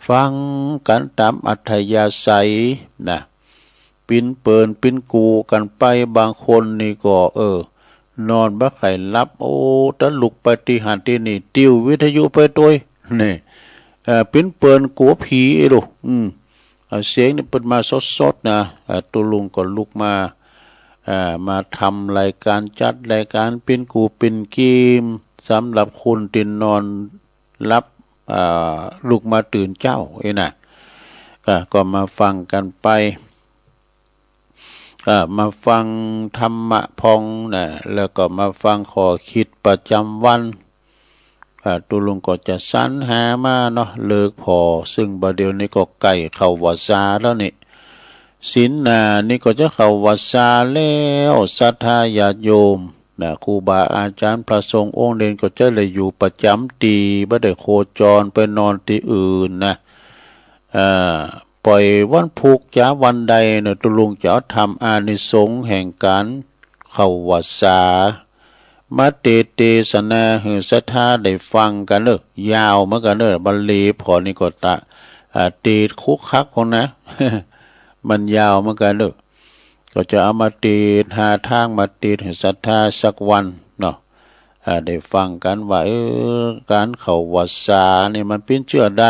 ฟังกันตามอัธยาศัยนะปิ้นเปินปิ้นกูกันไปบางคนนี่ก็นอนบ่ไข่รับโอ้ตะลุกไปที่หันที่นี่ติ้ววิทยุไปด้วยนี่ปิ้นเปินกัวผีไอ้ดูเสียงนี่เปิดมาสดๆนะตัวลุงก็ลุกมาทำรายการจัดรายการปิ้นกูปิ้นกีมสำหรับคุณตินนอนรับลุกมาตื่นเจ้าไอ้น่ะก็มาฟังกันไปมาฟังธรรมะพองนะแล้วก็มาฟังขอคิดประจำวันตุลุงก็จะสรรหามาเนาะเลิกพอซึ่งบัดเดี๋ยวนี้ก็ใกล้เข้าวัดซาแล้วนี่ศีลนี่ก็จะเข้าวัดซาแล้วศรัทธาญาติโยมนะครูบาอาจารย์พระสงฆ์องค์เด่นก็จะเลยอยู่ประจำตีบ่ได้โคจรไปนอนที่อื่นนะปล่อยวันพุกจ้าวันใดเนี่ยตุลุงจะทำอานิสงส์แห่งการเข้าวัดซามาเตศนาหือศรัทธาได้ฟังกันยาวเหมือนกันบัลลีพอนี่ก็เตคุกคักคนนะ มันยาวเหมือนกันก็จะเอามาหาทางมาให้ศรัทธาสักวันเนาะได้ฟังกันว่าการเข้าวัดซานี่มันเป็นเชื่อใด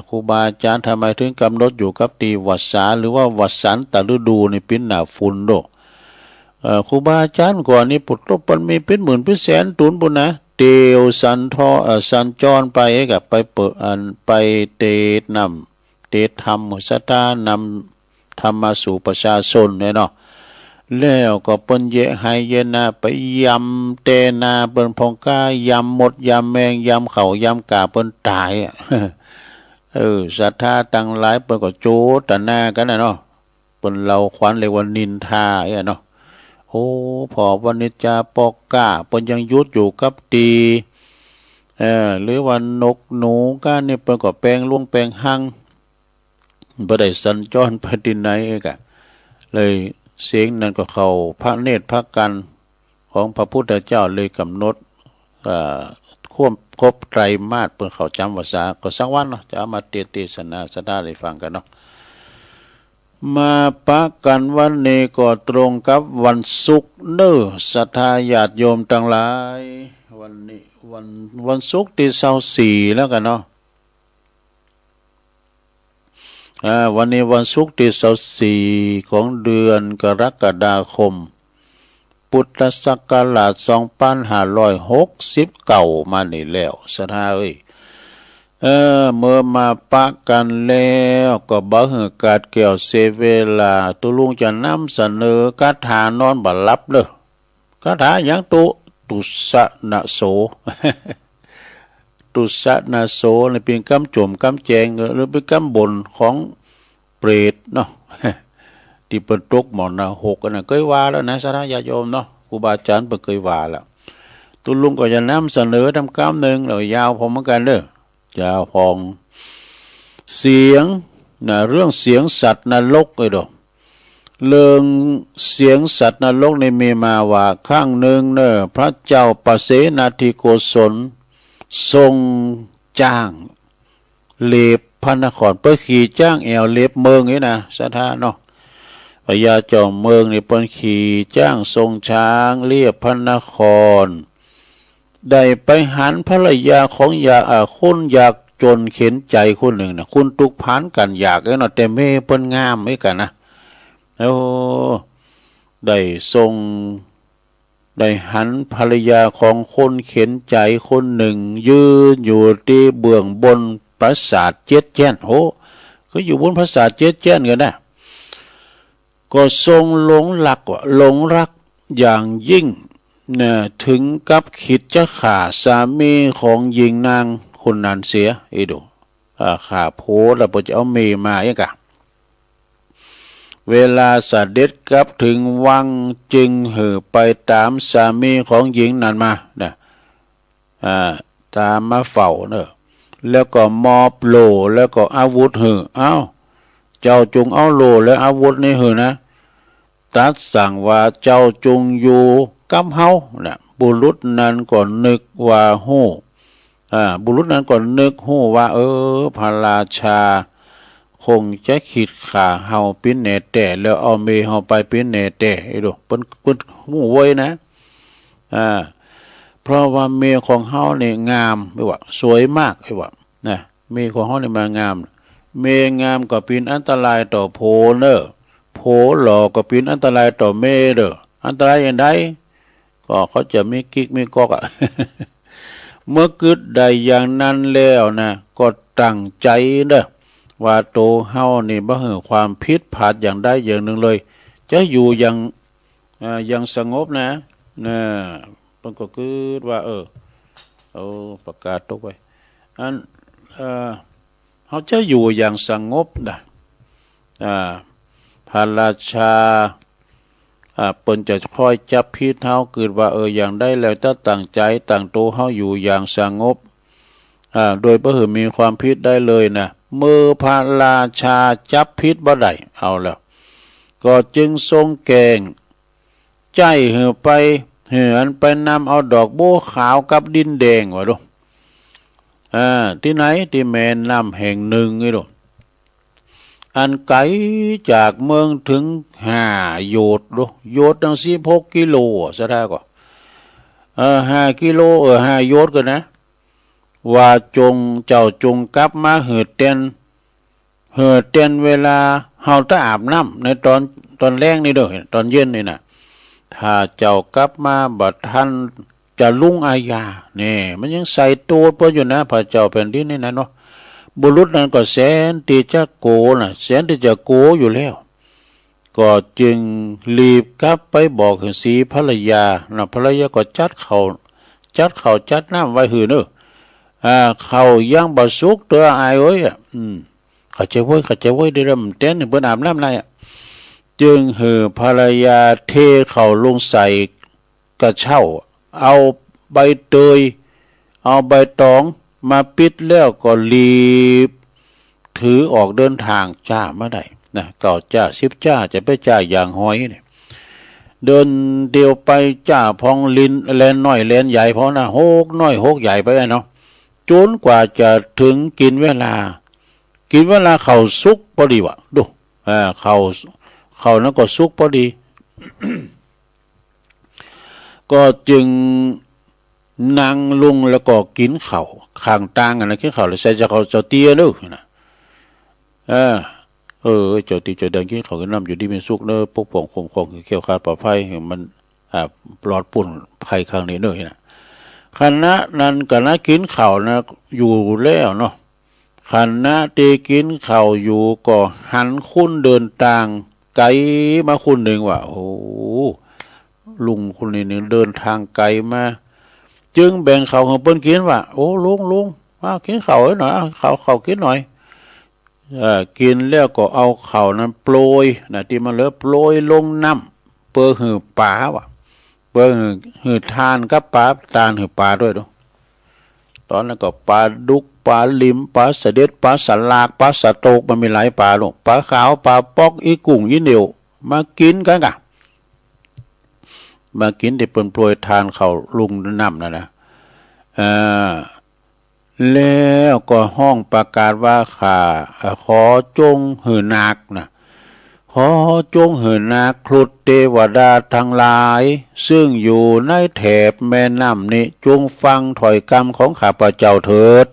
ครูบาอาจารย์ทำไมถึงกำหนดอยู่กับตีวัดสาหรือว่าวัดสันตฤดูในเป็นหนาฝุ่นครูบาอาจารย์ก่อนนี่ปุตตบมันมีเป็นหมื่นเป็นแสนตุนปุ่นนะเตียวสันทอสันจรไปกับไปเปิดไปเตธรรมมุสตานำธรรมมาสู่ประชาชนเนาะแล้วก็เปิ้นเยให้เยนาไปยำเตนาเปิ้นพองกายำหมดยำแมงยำเข่ายำกาเปิ้นตายศรัทธาตั้งหลายเปิ้นก็โจตนากันนะเนาะเปิ้นเราขวัญเรียกว่านินทาเนาะโอ้พอวันนิจจาปอกกาเปิ้นยังยุดอยู่กับตีหรือว่านกหนูกันนี่เปิ้นก็แปลงล่วงแปลงหั่งบ่ได้สัญจรไปที่ไหนเลยเสียงนั้นก็เข้าพระเนตรพระกันของพระพุทธเจ้าเลยกำหนดควบครบไตรมาสเปิ้นเขาจำวัดสาก็สักวันเนาะจะเอามาเทศนาสดาได้ฟังกันเนาะมาปะกันวันนี้ก็ตรงกับวันศุกร์ศรัทธาญาติโยมทั้งหลายวันนี้วันศุกร์ที่24แล้วกันเนาะวันนี้วันศุกร์ที่24ของเดือนกรกฎาคมพุทธศักราช2569มานี่แล้วศรัทธาเมื่อมาปะกันแล้วก็บ่ฮือการเกี่ยวเสเวลาตุลุงจะนำเสนอคาถานอนบ่หลับคาถาหยังตุสะนะโส ตุสะนะโสนี่เป็นคำโจมคำแจงหรือเป็นคำบ่นของเปรตเนาะ ที่เปิ้นตกหมอนนะ6อันนั้นเคยว่าแล้วนะศรัทธาญาติโยมเนาะครูบาอาจารย์เปิ้นเคยว่าแล้วตุลุงก็จะนำเสนอทำคำหนึ่งแล้วยาวพอเหมือนกันยาวพองเสียงนะเรื่องเสียงสัตว์นรกเรื่องเสียงสัตว์นรกในมีมาว่าข้างหนึ่งพระเจ้าปเสนาธิโกศลทรงจ้างเล็บพระนครเพื่อขี่จ้างแอวเล็บเมืองนี่นะศรัทธาเนาะพญาจอมเมืองนี่เปิ้นขี่จ้างทรงช้างเรียบพระนครได้ไปหันภรรยาของคนอยากจนเข็นใจคนหนึ่งนะคุณตุกพันกันอยากเนาะแต่เม่เปิ้นงามกันนะได้ทรงได้หันภรรยาของคนเข็นใจคนหนึ่งยืนอยู่ที่เบื้องบนปราสาทเจ็ดแจ้นก็อยู่บนปราสาทเจ็ดแจ้นกันนะก็ทรงหลงรักอย่างยิ่งถึงกับคิดจะฆ่าสามีของหญิงนางคนนั้นเสียฆ่าโพแล้วพอจะเอาเมมาอย่างกะเวลาเสด็จกลับถึงวังจึงไปตามสามีของหญิงนั้นมาตามมาเฝ้าแล้วก็มอบโล่แล้วก็อาวุธเจ้าจงเอาโล่และอาวุธนี่นะตัดสั่งว่าเจ้าจงอยู่กับเฮาบุรุษนั้นก็นึกว่าฮู้ บุรุษนั้นก็นึกหู้ว่าพระราชาคงจะคิดข่าเฮาปิ้นแหน่แต่แล้วเอาเมเฮาไปปิ้นแหน่แต่ไอ้ดอกเปิ้นหู้ไว้นะเพราะว่าเมของเฮานี่งามไอ้ว่าสวยมากไอ้ว่านะเมของเฮานี่มางามเมงามก็เป็นอันตรายต่อโพเนอโพหล่อก็เป็นอันตรายต่อเมเด้ออันตรายอย่างใดก็เขาจะมีกิ๊กมีก๊อกเมื่อกึดใดอย่างนั้นแล้วนะก็ตั้งใจเด้อว่าโตเฮานี่บ่เหือความผิดพลาดอย่างใดอย่างหนึ่งเลยจะอยู่อย่างสงบนะมันก็คิดว่าเอาประกาศตกไว้อันเขาจะอยู่อย่างสงบนะพระราชาเปิ้นจะคอยจับพิษเฮาเกิดว่าอย่างได้แล้วถ้าตั้งใจตั้งโตเฮาอยู่อย่างสงบโดยบ่เหือมีความผิดได้เลยนะเมื่อพระราชาจับพิษบ่ได้เอาแล้วก็จึงทรงแกงใจเหือไปเหือนไปนำเอาดอกโบขาวกับดินแดงว่าดูที่ไหนที่แม่น้ำแห่งหนึ่งนี่ดูอันไกลจากเมืองถึง5 โยชน์ดูโยชน์ตั้ง16 กิโลซะได้ก็5 กิโล5 โยชน์กันนะว่าเจ้าจงกลับมาเหือเต้นเวลาเฮาจะอาบน้ำในตอนแรงนี่เด้อตอนเย็นนี่นะถ้าเจ้ากลับมาบัดทันจะลุ่งอาญานี่มันยังใส่ตัวเพิ่นอยู่นะพระเจ้าแผ่นดินนี่นะเนาะบุรุษนั้นก็แสนที่จะโกนะแสนที่จะโกอยู่แล้วก็จึงรีบกลับไปบอกถึงสีภรรยาภรรยาก็จัดข้าวจัดน้ำไว้หือเนอะเขายังบ่สุกตัวอายเอ้ยเข้าใจไว้ได้ร่ำเต้นเพิ่นอาบน้ำไรจึงหือภรรยาเทเขาลงใส่กระเช้าเอาใบเตยเอาใบตองมาปิดแล้วก็รีบถือออกเดินทางจ้ามาได้นะเก่าจ้า10 จ้าจะไปจ้าอย่างหอยเนี่ยเดินเดียวไปจ้าพองลินแลนน้อยแลนใหญ่เพราะนะโฮกน้อยโฮกใหญ่ไปเนาะจนกว่าจะถึงกินเวลาเขาสุกพอดีวะดูเขานั้นก็สุกพอดี ก็จึงนั่งลงแล้วก็กินข้าวข้างต่างกันนะกินข้าวแล้วใส่จะเขาเจ้าเตี้ยเด้อนะเจ้าตีเจ้าเดินกินข้าวกินน้ำอยู่ดีเป็นสุกเด้อปกป้องคุ้มครองเกี่ยวขาดปลอดภัยมันปลอดปุ่นภัยครั้งนี้เด้อนะคณะนั้นคณะกินข้าวนะอยู่แล้วเนาะคณะที่กินข้าวอยู่ก็หันคุ้นเดินทางไกลมาคุ้นหนึ่งว่าโอ้ลุงคนนี้เนี่ยเดินทางไกลมาจึงแบ่งข้าวของเปิ้นกินว่าโอ้ลุงมากินข้าวหน่อยข้าวกินหน่อยกินแล้วก็เอาข้าวนั้นโปรยนะที่มันเหลือโปรยลงน้ำเปื้อหือปลาว่ะเปื้อหือทานกับปลาตาลหือปลาด้วยดูตอนนั้นก็ปลาดุกปลาลิมปลาเสด็จปลาสลากปลาสะโตกมันมีหลายปลาลูกปลาขาวปลาปอกอีกุ้งอีเหนียวมากินกันมากินที่เปิ้นโปรยทานเขาลุงน้ำนะแล้วก็ห้องประกาศว่าข้าขอจงหือนาคนะขอจงหือนาคครุฑเทวดาทั้งหลายซึ่งอยู่ในแถบแม่น้ำนี้จงฟังถ้อยคำของข้าพเจ้าเถิด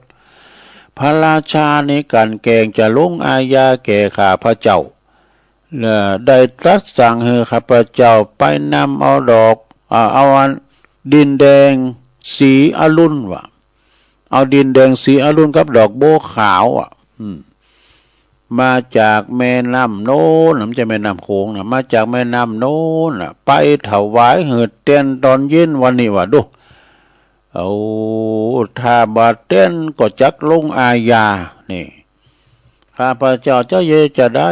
พระราชาในการแกงจะลงอาญาแก่ข้าพเจ้าได้ตรัสสั่งให้ข้าพเจ้าไปนำเอาดอกเอาดินแดงสีอรุณว่ะเอาดินแดงสีอรุณกับดอกโบขาวมาจากแม่น้ำโน้นไม่ใช่แม่น้ำโขงนะมาจากแม่น้ำโน้นไปถวายเหือเต้นตอนเย็นวันนี้ว่ะดูเอาถ้าบาเต้นก็จักลงอาญานี่ข้าพเจ้าเจ้าเยจะได้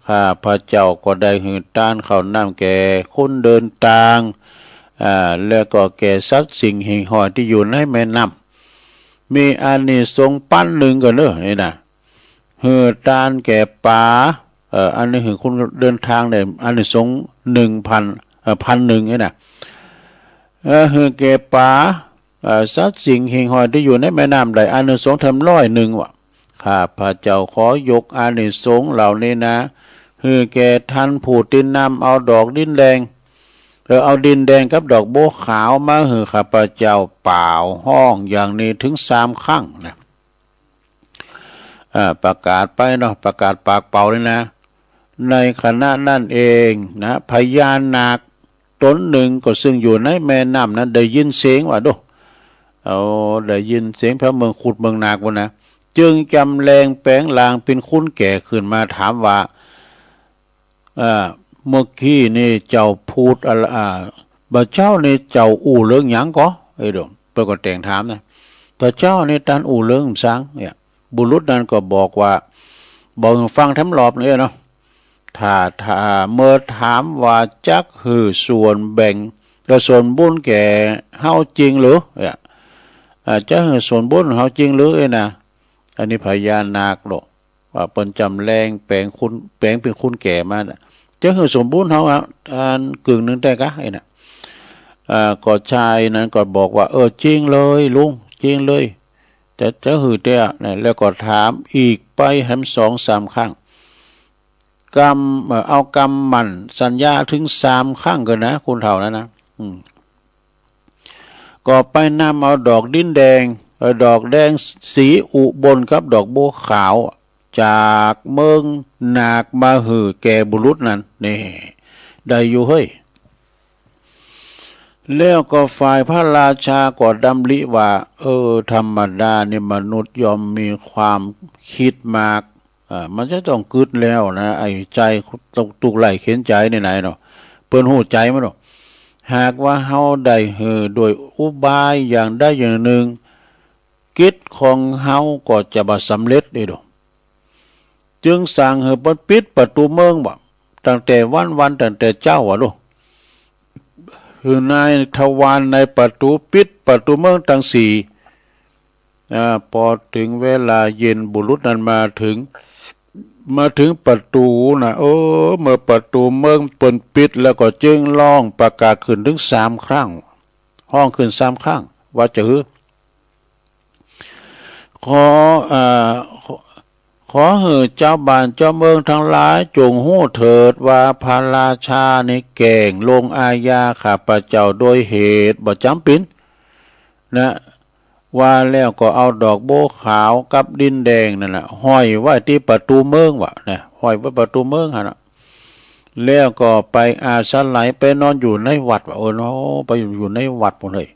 ข้าพเจ้าก็ได้หือตานเข้าน้ำแก่คนเดินทางแล้วก็แก่สัตว์สิ่งหิ่งหอยที่อยู่ในแม่น้ำมีอานิสงส์ปั้นหนึ่งกันเนอะนี่นะหือตานแก่ป่าอันนี้หือคนเดินทางเนี่ยอานิสงส์1,000 1,000นี่นะหือแก่ป่า สัตว์สิ่งหิ่งหอยที่อยู่ในแม่น้ำใดอานิสงส์ทำ100วะข้าพระเจ้าขอยกอานิสงส์เหล่านี้นะคือแก่ท่านผู้ตินนำเอาดอกดินแดงเอาดินแดงกับดอกโบขาวมาหือข้าพเจ้าเปล่าห้องอย่างนี้ถึง3 ครั้งนะประกาศไปเนาะประกาศปากเป่าเลยนะในขณะนั่นเองนะพญานาคตนหนึ่งก็ซึ่งอยู่ในแม่น้ำนั้นได้ยินเสียงว่าดูได้ยินเสียงพระเมืองขุดเมืองนาควะนะจึงจำแรงแปลงลางเป็นคุ้นแก่ขึ้นมาถามว่าเมื่อกี้นี่เจ้าพูดอะไรบ่เจ้านี่เจ้าอู่เรื่องหยังก็ไอ้ดงเปิดก็แต่งถามนะแต่เจ้านี่ตันอู่เรื่องสังเนี่ยบุรุษนั้นก็บอกว่าบอกฟังทั้งรอบเลยเนาะถ้าเมื่อถามว่าจักคือส่วนแบ่งก็ส่วนบุญแก่เฮาจริงหรือเนี่ยจักคือส่วนบุญเฮาจริงหรือนะอันนี้พญานาคหรอกว่าเปิ้นจำแรงแปลงเป็นคุณแก่มาจักคือสมบูรณ์เฮาอันกึ่งนึงได้กะไอ้น่ะก็ชายนั้นก็บอกว่าจริงเลยลุงจริงเลยแต่จะหือเตี้ยนะแล้วก็ถามอีกไปทั้ง2-3 ครั้งเอากรรมมันสัญญาถึง3 ครั้งกันนะคุณเฒ่านะก็ไปนำเอาดอกดินแดงดอกแดงสีอุบลกับดอกบัวขาวจากเมืองนาคมาหือแก่บุรุษนั้นนี่ได้อยู่เฮ้ยแล้วก็ฝ่ายพระราชาก็ดำริว่าธรรมดาเนี่ยมนุษย์ยอมมีความคิดมากมันจะต้องกึดแล้วนะไอ้ใจตุกไหลเข็นใจไหนเนาะเปิ้นหูใจมั้ยเนาะหากว่าเฮาได้โดยอุบายอย่างใดอย่างหนึ่งกิจของเฮาก็จะบ่สำเร็จได้ดอกจึงสั่งให้เปิ้นปิดประตูเมืองบ่ตั้งแต่วันตั้งแต่เจ้าลูกคือนายทวารในประตูปิดประตูเมืองทั้ง4พอถึงเวลาเย็นบุรุษนั้นมาถึงประตูนะเมื่อประตูเมืองเปิดปิดแล้วก็จึงร้องประกาศขึ้นถึง3 ครั้งห้องขึ้น3 ครั้งว่าจะขอให้เจ้าบ้านเจ้าเมืองทั้งหลายจงหู้เถิดว่าพระราชาในแก่งลงอาญาข้าพเจ้าโดยเหตุบ่จำเป็นนะว่าแล้วก็เอาดอกโบขาวกับดินแดงนั่นแหละห้อยไว้ที่ประตูเมืองวะนะห้อยไว้ประตูเมืองฮะนะแล้วก็ไปอาศัยไปนอนอยู่ในวัดวะไปอยู่ในวัดหมดเลย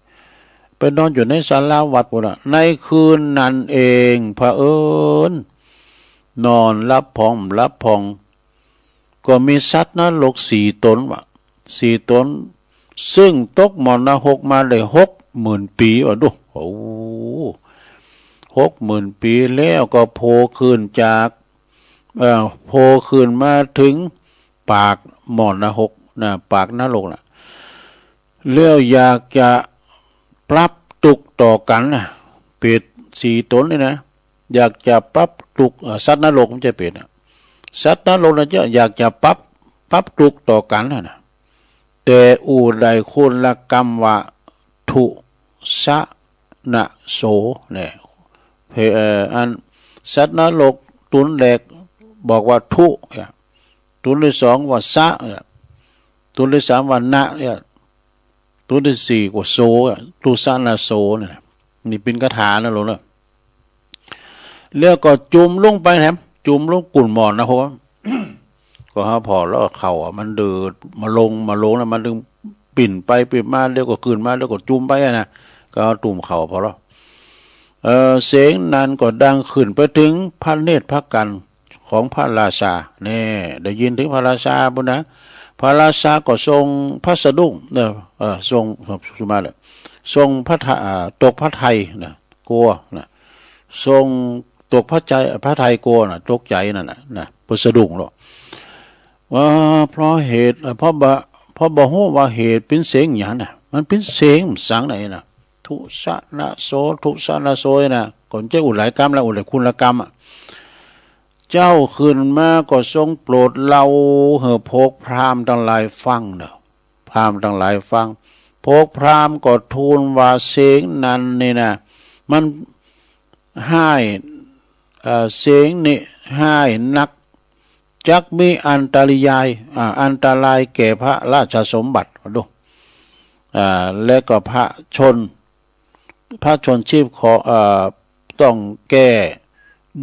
ไปนอนอยู่ในศาลาวัดหมดละในคืนนั้นเองเผอิญนอนรับพองก็มีสัตว์นรก4 ตนวะ4 ตนซึ่งตกมรณะมาได้60,000 ปีวะดู60,000 ปีแล้วก็โผล่ขึ้นจากโผล่ขึ้นมาถึงปากมรณะนะปากนรกนะแล้วอยากจะปรับตุกต่อกันนะเป็ด4 ตนนี่นะอยากจะปรับตุกสัตว์นรกมันจะเป็ดนะสัตว์นรกนะจะอยากจะปรับตุกต่อกันนะแต่อูใดคุณละกรรมว่าทุสะนะโสเนี่ยอันสัตว์นรกตุนแรกบอกว่าทุตุนที่2ว่าสะตุนที่3ว่านะตุนที่4ว่าโสทุสะนะโสเนี่ยนี่เป็นคาถานะหลวงเนาะแล้วก็จุ่มลงไปแถมจุ่มลงกุ่นหมอนนะเพราะว่าก็หาพอแล้วเข่ามันเดือดมาลงแล้วมันถึงปิ่นไปปิ่นมาแล้วก็คืนมาแล้วก็จุ่มไปนะก็ตุ่มเข่าพอแล้วเสียงนั้นก็ดังขึ้นไปถึงพระเนตรพระกันของพระราชาเนี่ยได้ยินถึงพระราชาบุญนะพระราชาก็ทรงพระสะดุ้งทรงมาเลยทรงตกพระทัยนะกลัวนะทรงตกพระทัยกลัวนะตกใจนั่นนะพระสะดุ้งหรอกว่าเพราะเหตุเพราะบอกว่าเหตุเป็นเสียงอย่างน่ะมันเป็นเสียงสังไหนนะทุสะนะโสนะก่อนจะอุหลายกรรมแล้วอุหลายคุณกรรมเจ้าขึ้นมาก็ทรงโปรดเราพกพราหมณ์ทั้งหลายฟังเนอะพราหมณ์ทั้งหลายฟัง พวกพราหมณ์ก็ทูลว่าเสงนั้นนี่นะมันให้เสียงนี่ให้นักจักมีอันตรายแก่พระราชสมบัติดูและก็พระชนชีพขอต้องแก้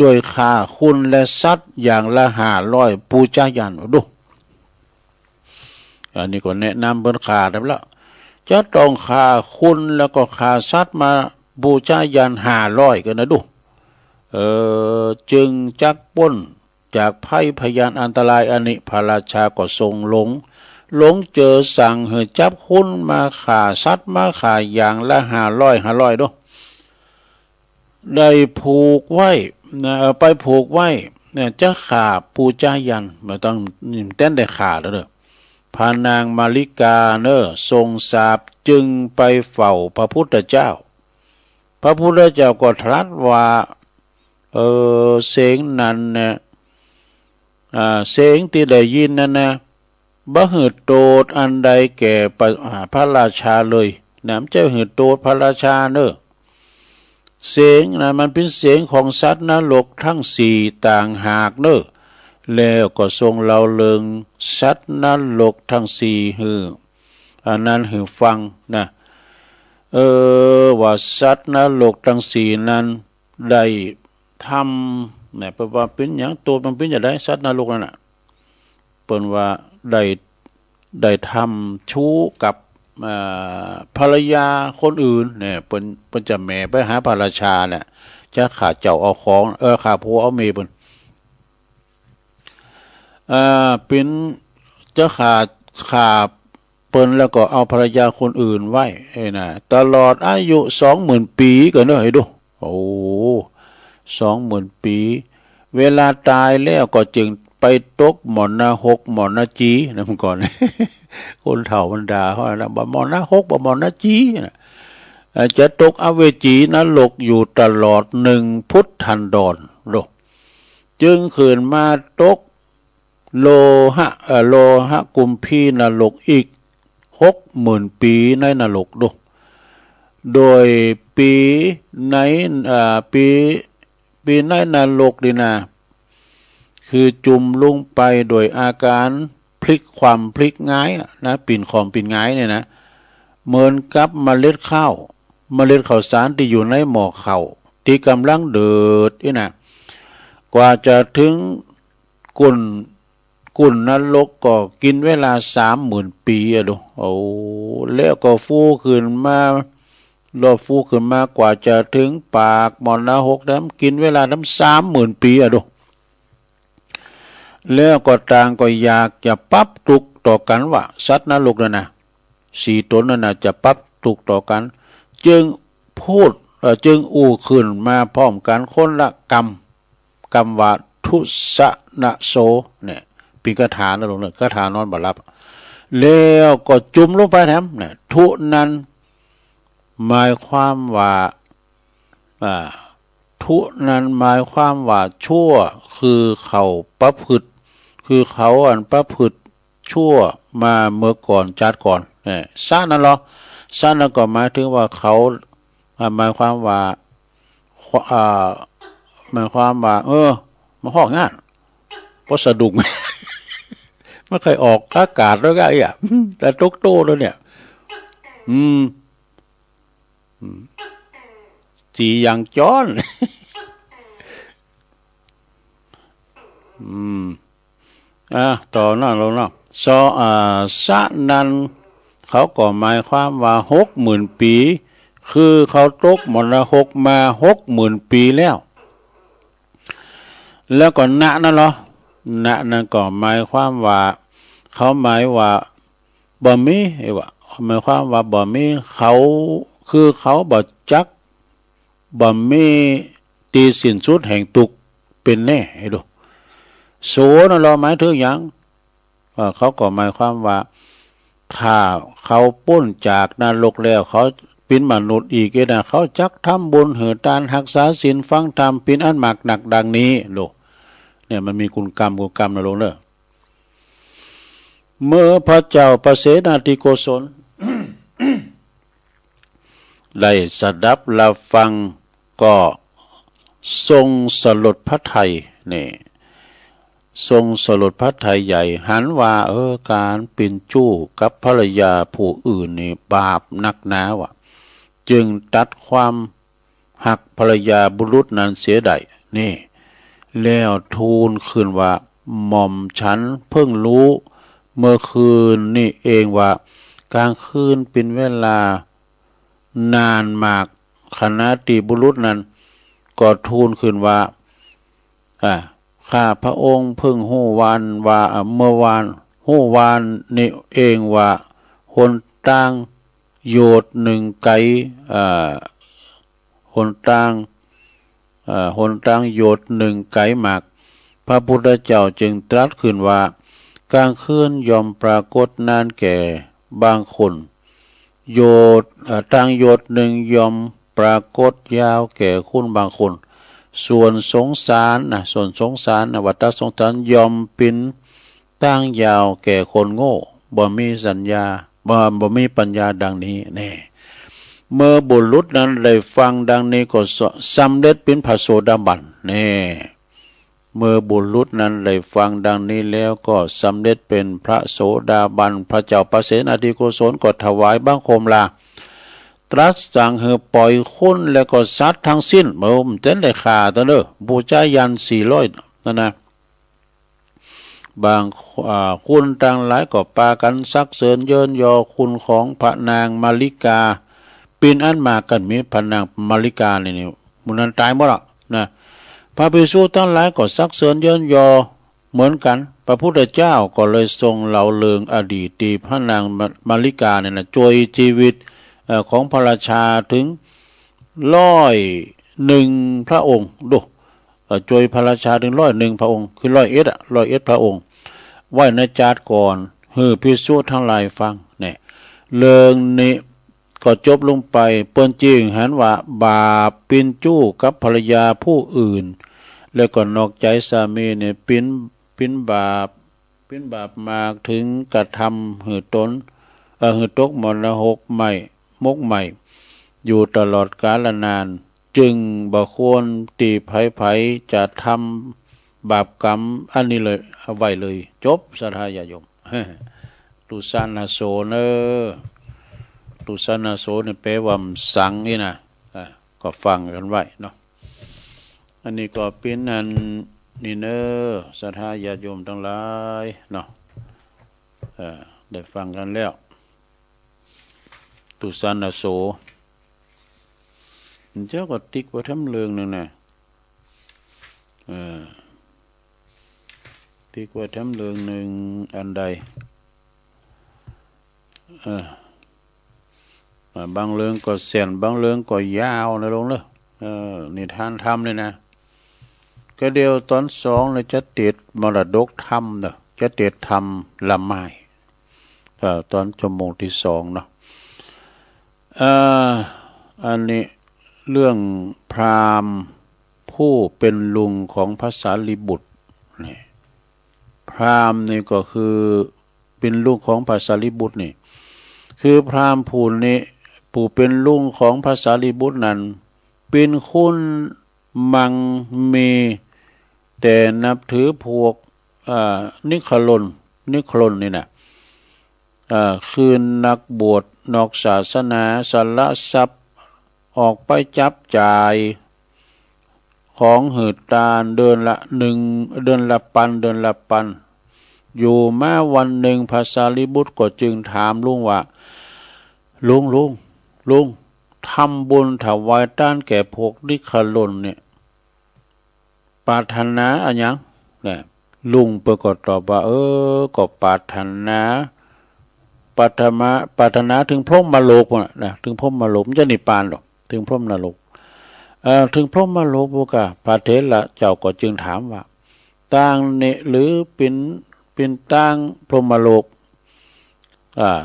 ด้วยค่าคุณและสัตว์อย่างละ500ปูจายันดูอันนี้ก็แนะนำเพิ่นค่าได้แล้วจะต้องค่าคุณแล้วก็ค่าสัตว์มาบูชายัน500กันนะดูจึงจักป้นจากภัยพยานอันตรายอันนี้พระราชาก็ทรงหลงเจอสั่งให้จับคุณมาข่าสัตว์มาข่าอย่างละ500ด้วยได้ผูกไว้ไปผูกไว้เนี่ยจะข่าปูจายันไม่ต้องเต้นได้ข่าแล้วเด้อพานางมาริกาทรงสาปจึงไปเฝ้าพระพุทธเจ้าพระพุทธเจ้าก็ตรัสว่าเสียงนั้นเนี่ยเสียงที่ได้ยินนั่นนะบ่หืดโตดอันใดแก่พระราชาเลยนะมันจะหืดโตดพระราชาเสียงนะมันเป็นเสียงของสัตว์นรกทั้ง4ต่างหากแล้วก็ทรงเล่าเริงสัตว์นรกทั้ง4อันนั้นฟังนะว่าสัตว์นรกทั้ง4นั้นได้ทำเนี่ยเพราะว่าเป็นอย่างตัวมันเป็นอย่างไรสัตว์นรกนั่นน่ะเปิ้นว่าได้ทำชู้กับภรรยาคนอื่นเนี่ยเปิ้นจะแหม่ไปหาพระราชาเนี่ยจะขาเจ้าเอาของขาผัวเอาเมียเปิ้นเป็นจะขาเปิ้นแล้วก็เอาภรรยาคนอื่นไว้นะตลอดอายุ20,000 ปีก็เนาะให้ดูโอ้20,000 ปีเวลาตายแล้วก็จึงไปตกหมอนนาหกหมอนนาจีนะเมื่อก่อน คนเฒ่าบรรดาเขานะบ่หมอนนาหกบ่หมอนนาจีนะจะตกอเวจีนรกอยู่ตลอด1 พุทธันดรจึงขึ้นมาตกโลหะกุมพีนรกอีก60,000 ปีในนรกโดยปีในปีในนรกนี่นะคือจุ่มลงไปโดยอาการพลิกความพลิกง่ายนะปิ่นความปิ่นง่ายเนี่ยนะเหมือนกับเมล็ดข้าวสารที่อยู่ในหม้อข้าวที่กำลังเดือดนี่นะกว่าจะถึงกุ่นนรกก็กินเวลา30,000 ปีดูโอ้แล้วก็ฟูขึ้นมากว่าจะถึงปากหมอนนาหกนั้นกินเวลานั้น30,000 ปีดูแล้วก็ต่างก็อยากจะปรับทุกต่อกันว่าสัตว์นรกนั่นนะ4 ตนนั่นนะจะปรับทุกต่อกันจึงอู้ขึ้นมาพร้อมกันคนละกรรมว่าทุสนะโสเนี่ยปีกถานะลงเนี่ยกถานอนบ่รับแล้วก็จุ่มลงไปแถมเนี่ยทุนั้นหมายความว่าทุนั้นหมายความว่าชั่วคือเขาประพฤติคือเขาประพฤติชั่วมาเมื่อก่อนจัดก่อนเนี่ยซะนั่นหรอซะนั่นก็หมายถึงว่าเขาหมายความว่ามาห้องงานเพราะสะดุ้ง ไม่เคยออกอากาศแล้วไงแต่ตกโตแล้วเนี่ยจีอย่างจ้อน ต่อหน้าลงเนาะสะนั้นเขาก็หมายความว่า60,000 ปีคือเขาตกมรณะมา60,000 ปีแล้วก็ณนั่นเหรอณนั่นก็หมายความว่าเขาหมายว่าบ่มีหมายความว่าบ่มีเขาคือเขาบ่จักบ่มีตีสิ้นสุดแห่งทุกข์เป็นแน่ให้ดูโสนั่นเราหมายถึงอย่างเขาก็หมายความว่าเขาพ้นจากนรกแล้วเขาเป็นมนุษย์อีกนะเขาจักทำบุญเหือทานรักษาศีลฟังธรรมเป็นอันมากหนักดังนี้เนี่ยมันมีคุณกรรมนะลงเด้อเมื่อพระเจ้าประเสนาธิโกศล ได้สดับรับฟังก็ทรงสลดพระทัยนี่ทรงสลดพระทัยใหญ่หันว่าการเป็นจู้กับภรรยาผู้อื่นนี่บาปนักหนาวะจึงตัดความหักภรรยาบุรุษนั้นเสียได้นี่แล้วทูลขึ้นว่าหม่อมฉันเพิ่งรู้เมื่อคืนนี่เองว่ากลางคืนเป็นเวลานานมากคณะติบุรุษนั้นก็ทูลขึ้นว่าข้าพระองค์เพิ่งหู้วันว่าเมื่อวานหู้วานนี่เองว่าหนต่างโยชน์หนึ่งไกหนต่างโยชน์หนึ่งไกมากพระพุทธเจ้าจึงตรัสขึ้นว่ากลางคืนยอมปรากฏนานแก่บางคนโยชน์ต่างโยชน์หนึ่งยอมปรากฏยาวแก่คุณบางคนส่วนสงสารวัฏสงสารยอมเป็นตั้งยาวแก่คนโง่บ่มีสัญญาบ่มีปัญญาดังนี้แน่เมื่อบุรุษนั้นได้ฟังดังนี้ก็สำเร็จเป็นพระโสดาบันแน่เมื่อบุรุษนั้นได้ฟังดังนี้แล้วก็สำเร็จเป็นพระโสดาบันพระเจ้าประเสนอธิโกศลก็ถวายบังคมลาตรัสสั่งให้ปล่อยคนแล้วก็สัตว์ทั้งสิ้นเมื่อเต้นได้ขาตัวเด้อบูชายัน400นั่นนะบางคุณต่างหลายก็ปากันซักเสริญเยินยอคุณของพระนางมาริกาปีนอันมากันมีพระนางมาริกานี่มุนันตายหมดละนะพระภิกษุทั้งหลายก็ซักเสริญเยินยอเหมือนกันพระพุทธเจ้าก็เลยทรงเล่าเรื่องอดีตที่พระนางมาริกาเนี่ยนะจวยชีวิตของพระราชาถึง101พระองค์ดูจวยพระราชาถึง101พระองค์คือ101พระองค์ไว้ในจาดก่อนภิกษุทั้งหลายฟังเนี่ยเรื่องนี้ก็จบลงไปเปิ้นจริงหันว่าบาปเป็นจู้กับภรรยาผู้อื่นแล้วก็นอกใจสามีเนี่ยเป็นบาปมากถึงกระทำหือตนหือตกมรหกใหม่มกใหม่อยู่ตลอดกาลนานจึงบ่ควรตีไผจะทำบาปกรรมอันนี้เลยเอาไว้เลยจบสทายาโยมตุสานาโสเนตุสานาโสเนี่ยแปลว่าสังนี่นะก็ฟังกันไว้เนาะอันนี้ก็เป็นอันนี่เนสทายาโยมทั้งหลายเนาะได้ฟังกันแล้วตุสานาโสเจ้าก็ติ๊กไว้ทำเรื่องหนึ่งนะติ๊กไว้ทำเรื่องหนึ่งอันใดบางเรื่องก็เสียนบางเรื่องก็ยาวนะลงเลยนิทานธรรมเลยนะก็เดียวตอน2เลยจะติดมรดกธรรมเนาะจะติดธรรมละไม้ตอนชั่วโมงที่2เนาะอันนี้เรื่องพราหมณ์ผู้เป็นลุงของพระสารีบุตรนี่พราหมณ์นี่ก็คือเป็นลุงของพระสารีบุตรนี่คือพราหมณ์ผู้นี้ผู้เป็นลุงของพระสารีบุตรนั้นเป็นคุณมังมีแต่นับถือพวกนิคลนนี่นะคือนักบวชนอกศาสนาสละทรัพย์ออกไปจับจ่ายของหืดตาลเดือนละปันอยู่มาวันหนึ่งพระสารีบุตรก็จึงถามลุงว่าลุงทำบุญถวายต้านแก่พวกนิคลนเนี่ยปรารถนาอะไรยังเนี่ยลุงเปิดก็ตอบว่าก็ปรารถนาปรารถนาถึงพรหมโลกนะถึงพรหมโลกมันจะนิพพานหรอกถึงพรหมนรกถึงพรหมโลกบ่กะพระเถระเจ้าก็จึงถามว่าต่างเนี่ยหรือเป็นต่างพรหมโลก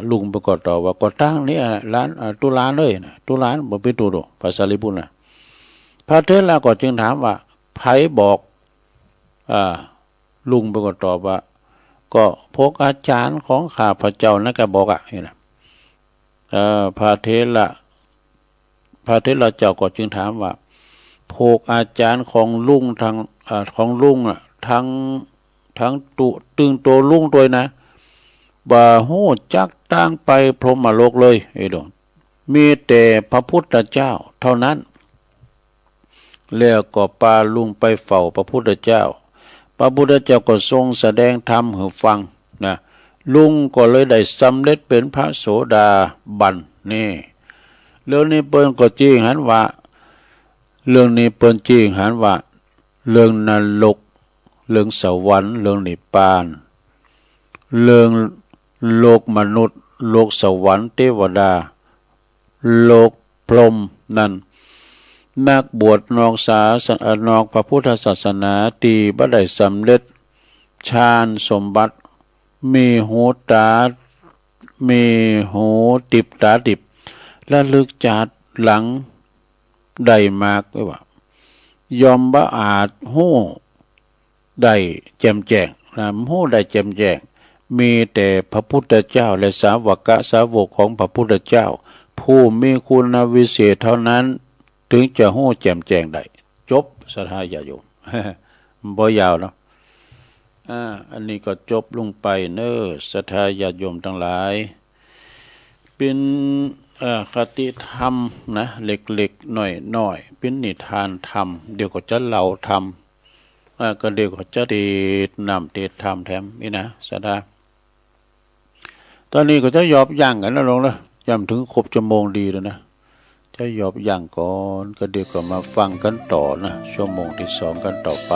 ลุงประกอบตอบว่าก็ต่างนี่ล้านตุลาเลยนะตุลาบ่เป็นตุโดภาษาลิบุญนะพระเถระก็จึงถามว่าไผบอกลุงประกอบตอบว่าก็พวกอาจารย์ของข้าพระเจ้านั่นก็บอกนี่นะพระเถระ ระเทระเจ้าก็จึงถามว่าพวกอาจารย์ของลุงทางของลุงทั้งตุตึงตัวลุงตัวนะบ่ฮู้จักตั้งไปพรหมโลกเลยไอ้ดอกมีแต่พระพุทธเจ้าเท่านั้นแล้วก็ปาลุงไปเฝ้าพระพุทธเจ้าพระพุทธเจ้าก็ทรงแสดงธรรมให้ฟังนะลุงก็เลยได้สำเร็จเป็นพระโสดาบันนี่เรื่องนี้เปิ้นก็จริงหันว่าเรื่องนี้เปิ้นจริงหันว่าเรื่องนรกเรื่องสวรรค์เรื่องนิพพานเรื่องโลกมนุษย์โลกสวรรค์เทวดาโลกพรหมนั่นนักบวชนอกนอกพระพุทธศาสนาตีบ่ได้สำเร็จฌานสมบัติมีหูตามีหูติบตาติบและลึกจากหลังได้มากไว้ว่ายอมบ่อาจหู้ได้แจ่มแจ้งนะหู้ได้แจ่มแจ้งมีแต่พระพุทธเจ้าและสาวกสาวกของพระพุทธเจ้าผู้มีคุณวิเศษเท่านั้นถึงจะหู้แจ่มแจ้งได้จบศรัทธาญาโยม บ่ยาวเนาะอันนี้ก็จบลงไปเน้อศรัทธาญาโยมทั้งหลายเป็นคติธรรมนะเล็กๆหน่อยๆเป็นนิทานธรรมเดี๋ยวก็จะเล่าธรรมก็เดี๋ยวก็จะเทศนำเทศธรรมแถมนี่นะศรัทธาตอนนี้ก็จะยอบย่างกันนะลงนะย่ำถึงครบชั่วโมงดีแล้วนะจะยอบย่างก่อนก็เดี๋ยวก็มาฟังกันต่อนะชั่วโมงที่สองกันต่อไป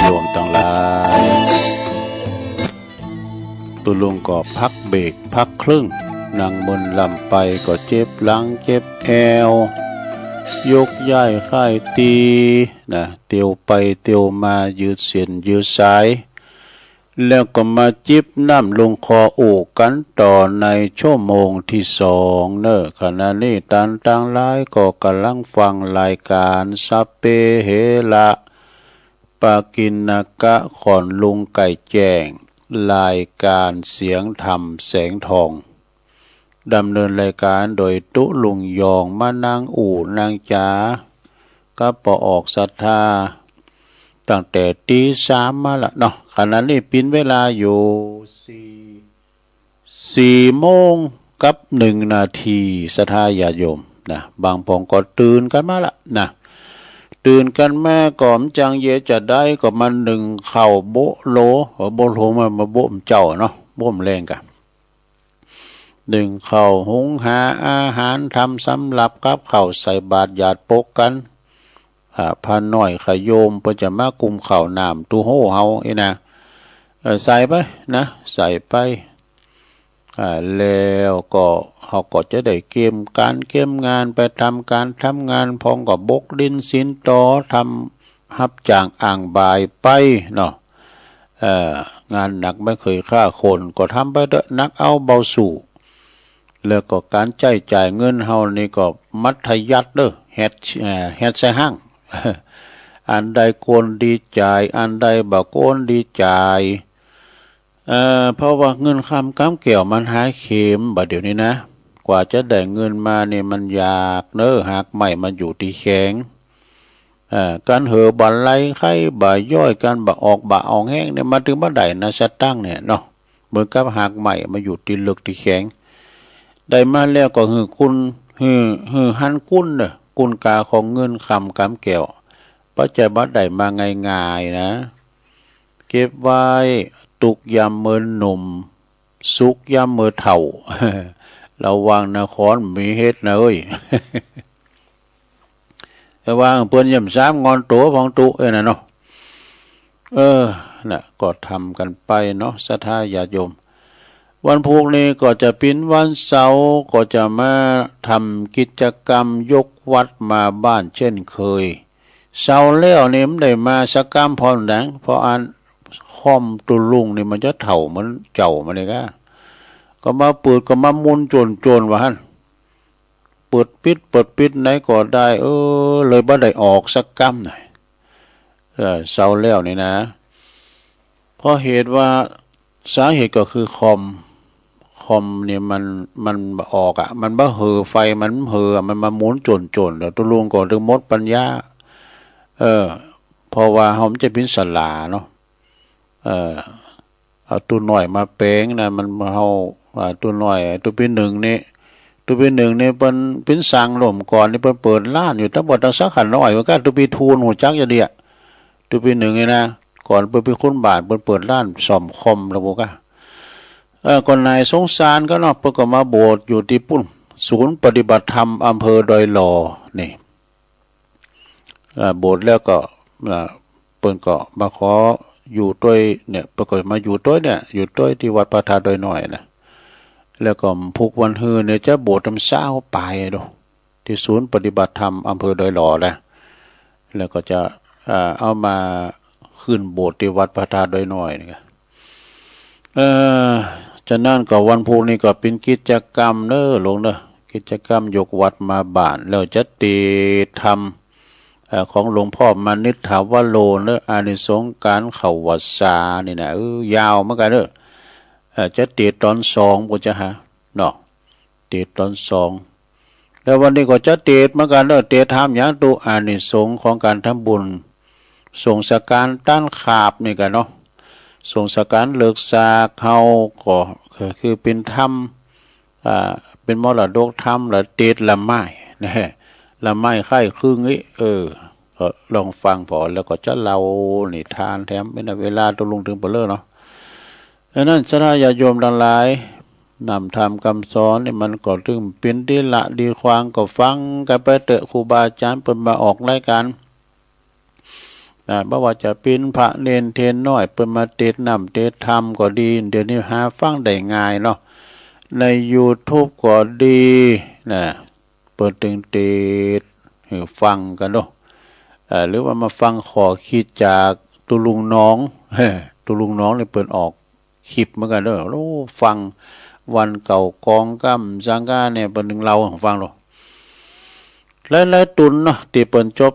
โยมทั้งหลายตุลุงก็พักเบรกพักครึ่งนั่งบนลำไปก็เจ็บหลังเจ็บแอวยกย้ายค่ายตีนะเตียวไปเตียวมายืดเส้นยืดสายแล้วก็มาจิบน้ำลงคอโอกกันต่อในชั่วโมงที่สองเนอะขณะนี้ตันตังหลายก็กำลังฟังรายการสัพเพเหระปากินกะขอนลุงไก่แจ้งรายการเสียงธรรมแสงทองดำเนินรายการโดยตุลุงยองมานางอู่นางจ๋าก็ปอออกศรัทธาตั้งแต่ตีสามมาละเนาะขณะนี้ปินเวลาอยู่สี่โมงกับ1 นาทีศรัทธาญาโยมนะบางพองก็ตื่นกันมาละนะตื่นกันแม่ก่อมจังเยจะได้ก็มันหนึ่งเข่าโบโลโบโลมาโบมเจ้าเนาะโบมแรงกันหนึ่งเข่าหุงหาอาหารทำสำหรับกับเข่าใส่บาตรหยาดปกกันพาน้อยขโยมเพื่อจะมากุมเข่าน้ำตูโฮเฮาไอ้นะใส่ไปนะใส่ไปแล้วก็เขาก็จะได้เกมการเกมงานไปทำการทำงานพองกับบกดินสินต่อทำฮับจางอ่างบายไปเนาะงานหนักไม่เคยฆ่าคนก็ทำไปเถอะนักเอาเบาสู่แล้วก็การจ่ายเงินเฮานี่ก็มัธยัติเด้อเฮ็ดใส่ห้างอันใดโกนดีจ่ายอันใดบ่โกนดีจ่ายเพราะว่าเงินคำกำเกี่ยวมันหายเข็มบัดเดี๋ยวนี้นะกว่าจะได้เงินมาเนี่ยมันยากเน้อหากใหม่มันอยู่ที่แข็งการเหอบ่ไหลไข้บ่ย่อยการบ่ออกบ่อองแห้งเนี่ยมาถึงบ่ได้นะสตั้งเนี่ยเนาะเหมือนกับหากใหม่มาอยู่ที่ลึกที่แข็งได้มาแล้วก็หือคุณหือหันกุ้นเด้อกุนกาของเงินคำกำเกี่ยวปัจจัยบ่ได้มาง่ายๆนะเก็บไว้ตุกยามเมินหนุ่มสุกยามเมินเฒ่าระวังนครมีเฮ็ดนะเอ้ยระวังเปิ้นย่ำ3 งอนตัวของตุน่ะเนาะน่ะก็ทำกันไปเนาะศรัทธาญาติโยมวันพุธนี้ก็จะเป็นวันเสาร์ก็จะมาทำกิจกรรมยกวัดมาบ้านเช่นเคยเสาร์แล้วนี่มันได้มาสักกรรมพร้อมดังเพราะอันคอมตุลุงนี่มันจะเถ่าเหมือนเจ้ามันเลยก็มาเปิดก็มามุนโจรว่าหั่นเปิดปิดไหนก็ได้เลยบ่ได้ออกสักกรรมหน่อยเสาร์แล้วนี่นะเพราะเหตุว่าสาเหตุก็คือคอมเนี่ยมันออกมันบ่เหอไฟมันเหอมันมาหมุนโจรแล้วตุลุงก็ถึงหมดปัญญาเพราะว่าเฮามันจะเป็นศาลาเนาะเอาตัวหน่อยมาแปลงนะมันเฮาตัวหน่อยตัวเป็นหนึ่งนี่เเป็นสั่งหล่มก่อนนี่เพิ่นเปิดร้านอยู่ทั้งหมดทั้งสักขันน้อยว่าก็ตัวปีทูนหูจักอย่าเดียตัวเป็นหนึ่งนี่นะก่อนเพิ่นเป็นคนบาทเพิ่นเปิดร้านซ่อมคอมแล้วบ่กะก่อนนายสงสารก็เนาะเพิ่นก็มาโบสถ์อยู่ที่ปุ่นศูนย์ปฏิบัติธรรมอำเภอดอยหล่อนี่โบสถ์แล้วก็เพิ่นก็มาขออยู่ด้วยเนี่ยปรากฏมาอยู่ด้วยเนี่ยอยู่ด้วยที่วัดพระธาตุดอยน้อยนะแล้วก็พุกวันฮือเนี่ยจะโบสถ์ทำเศร้าไปดูที่ศูนย์ปฏิบัติธรรมอำเภอดอยหล่อแล้วก็จะเอามาขึ้นโบสถ์ที่วัดพระธาตุดอยน้อยนี่จะนั่นก็วันพุธนี้ก็เป็นกิจกรรมเด้อลงเด้อกิจกรรมยกวัดมาบ้านแล้วจะตีธรรมของหลวงพ่อมานิษฐาวโรเนอะอานิสงส์การเข้าวัดสานี่นะยาวเหมือนกันเนอะจะเตะตอน2ก็จะหาเนาะเตะตอน2แล้ววันนี้ก็จะเตะเหมือนกันเนอะเตะทำอย่างตัวอานิสงส์ของการทำบุญส่งสการต้านขาบนี่กันเนาะส่งสการเลิกซาเขาก็คือเป็นธรรมเป็นมรดกธรรมและเตะละไม้นะฮะละไม้ไข่ครึ่งนี้ก็ลองฟังพอแล้วก็จะเล่านิทานแถมเป็นเวลาตกลงถึงเปลือกเนาะดังนั้นศรัทธาญาติโยมทั้งหลายนำธรรมคำสอนนี่มันก็ถึงเป็นดีละดีควางก็ฟังกันไปเถอะครูบาอาจารย์เปิดมาออกรายการ บ่ว่าจะเป็นพระเนนเทนน้อยเปิ้นมาเทศน์นำเทศน์ธรรมก็ดีเดี๋ยวนี้หาฟังได้ง่ายเนาะใน YouTube ก็ดีนะเปิดตึงเทศน์ให้ฟังกันเนาะหรือว่ามาฟังขอคิดจากตุลุงน้องตุลุงน้องเลยเปิดออกคลิปเหมือนกันเด้อโอ้ฟังวันเก่ากองกำสังกาเนี่ยเปิ้นนึงเราฟังเนาะหลายๆตุนเนาะที่เปิ้นจบ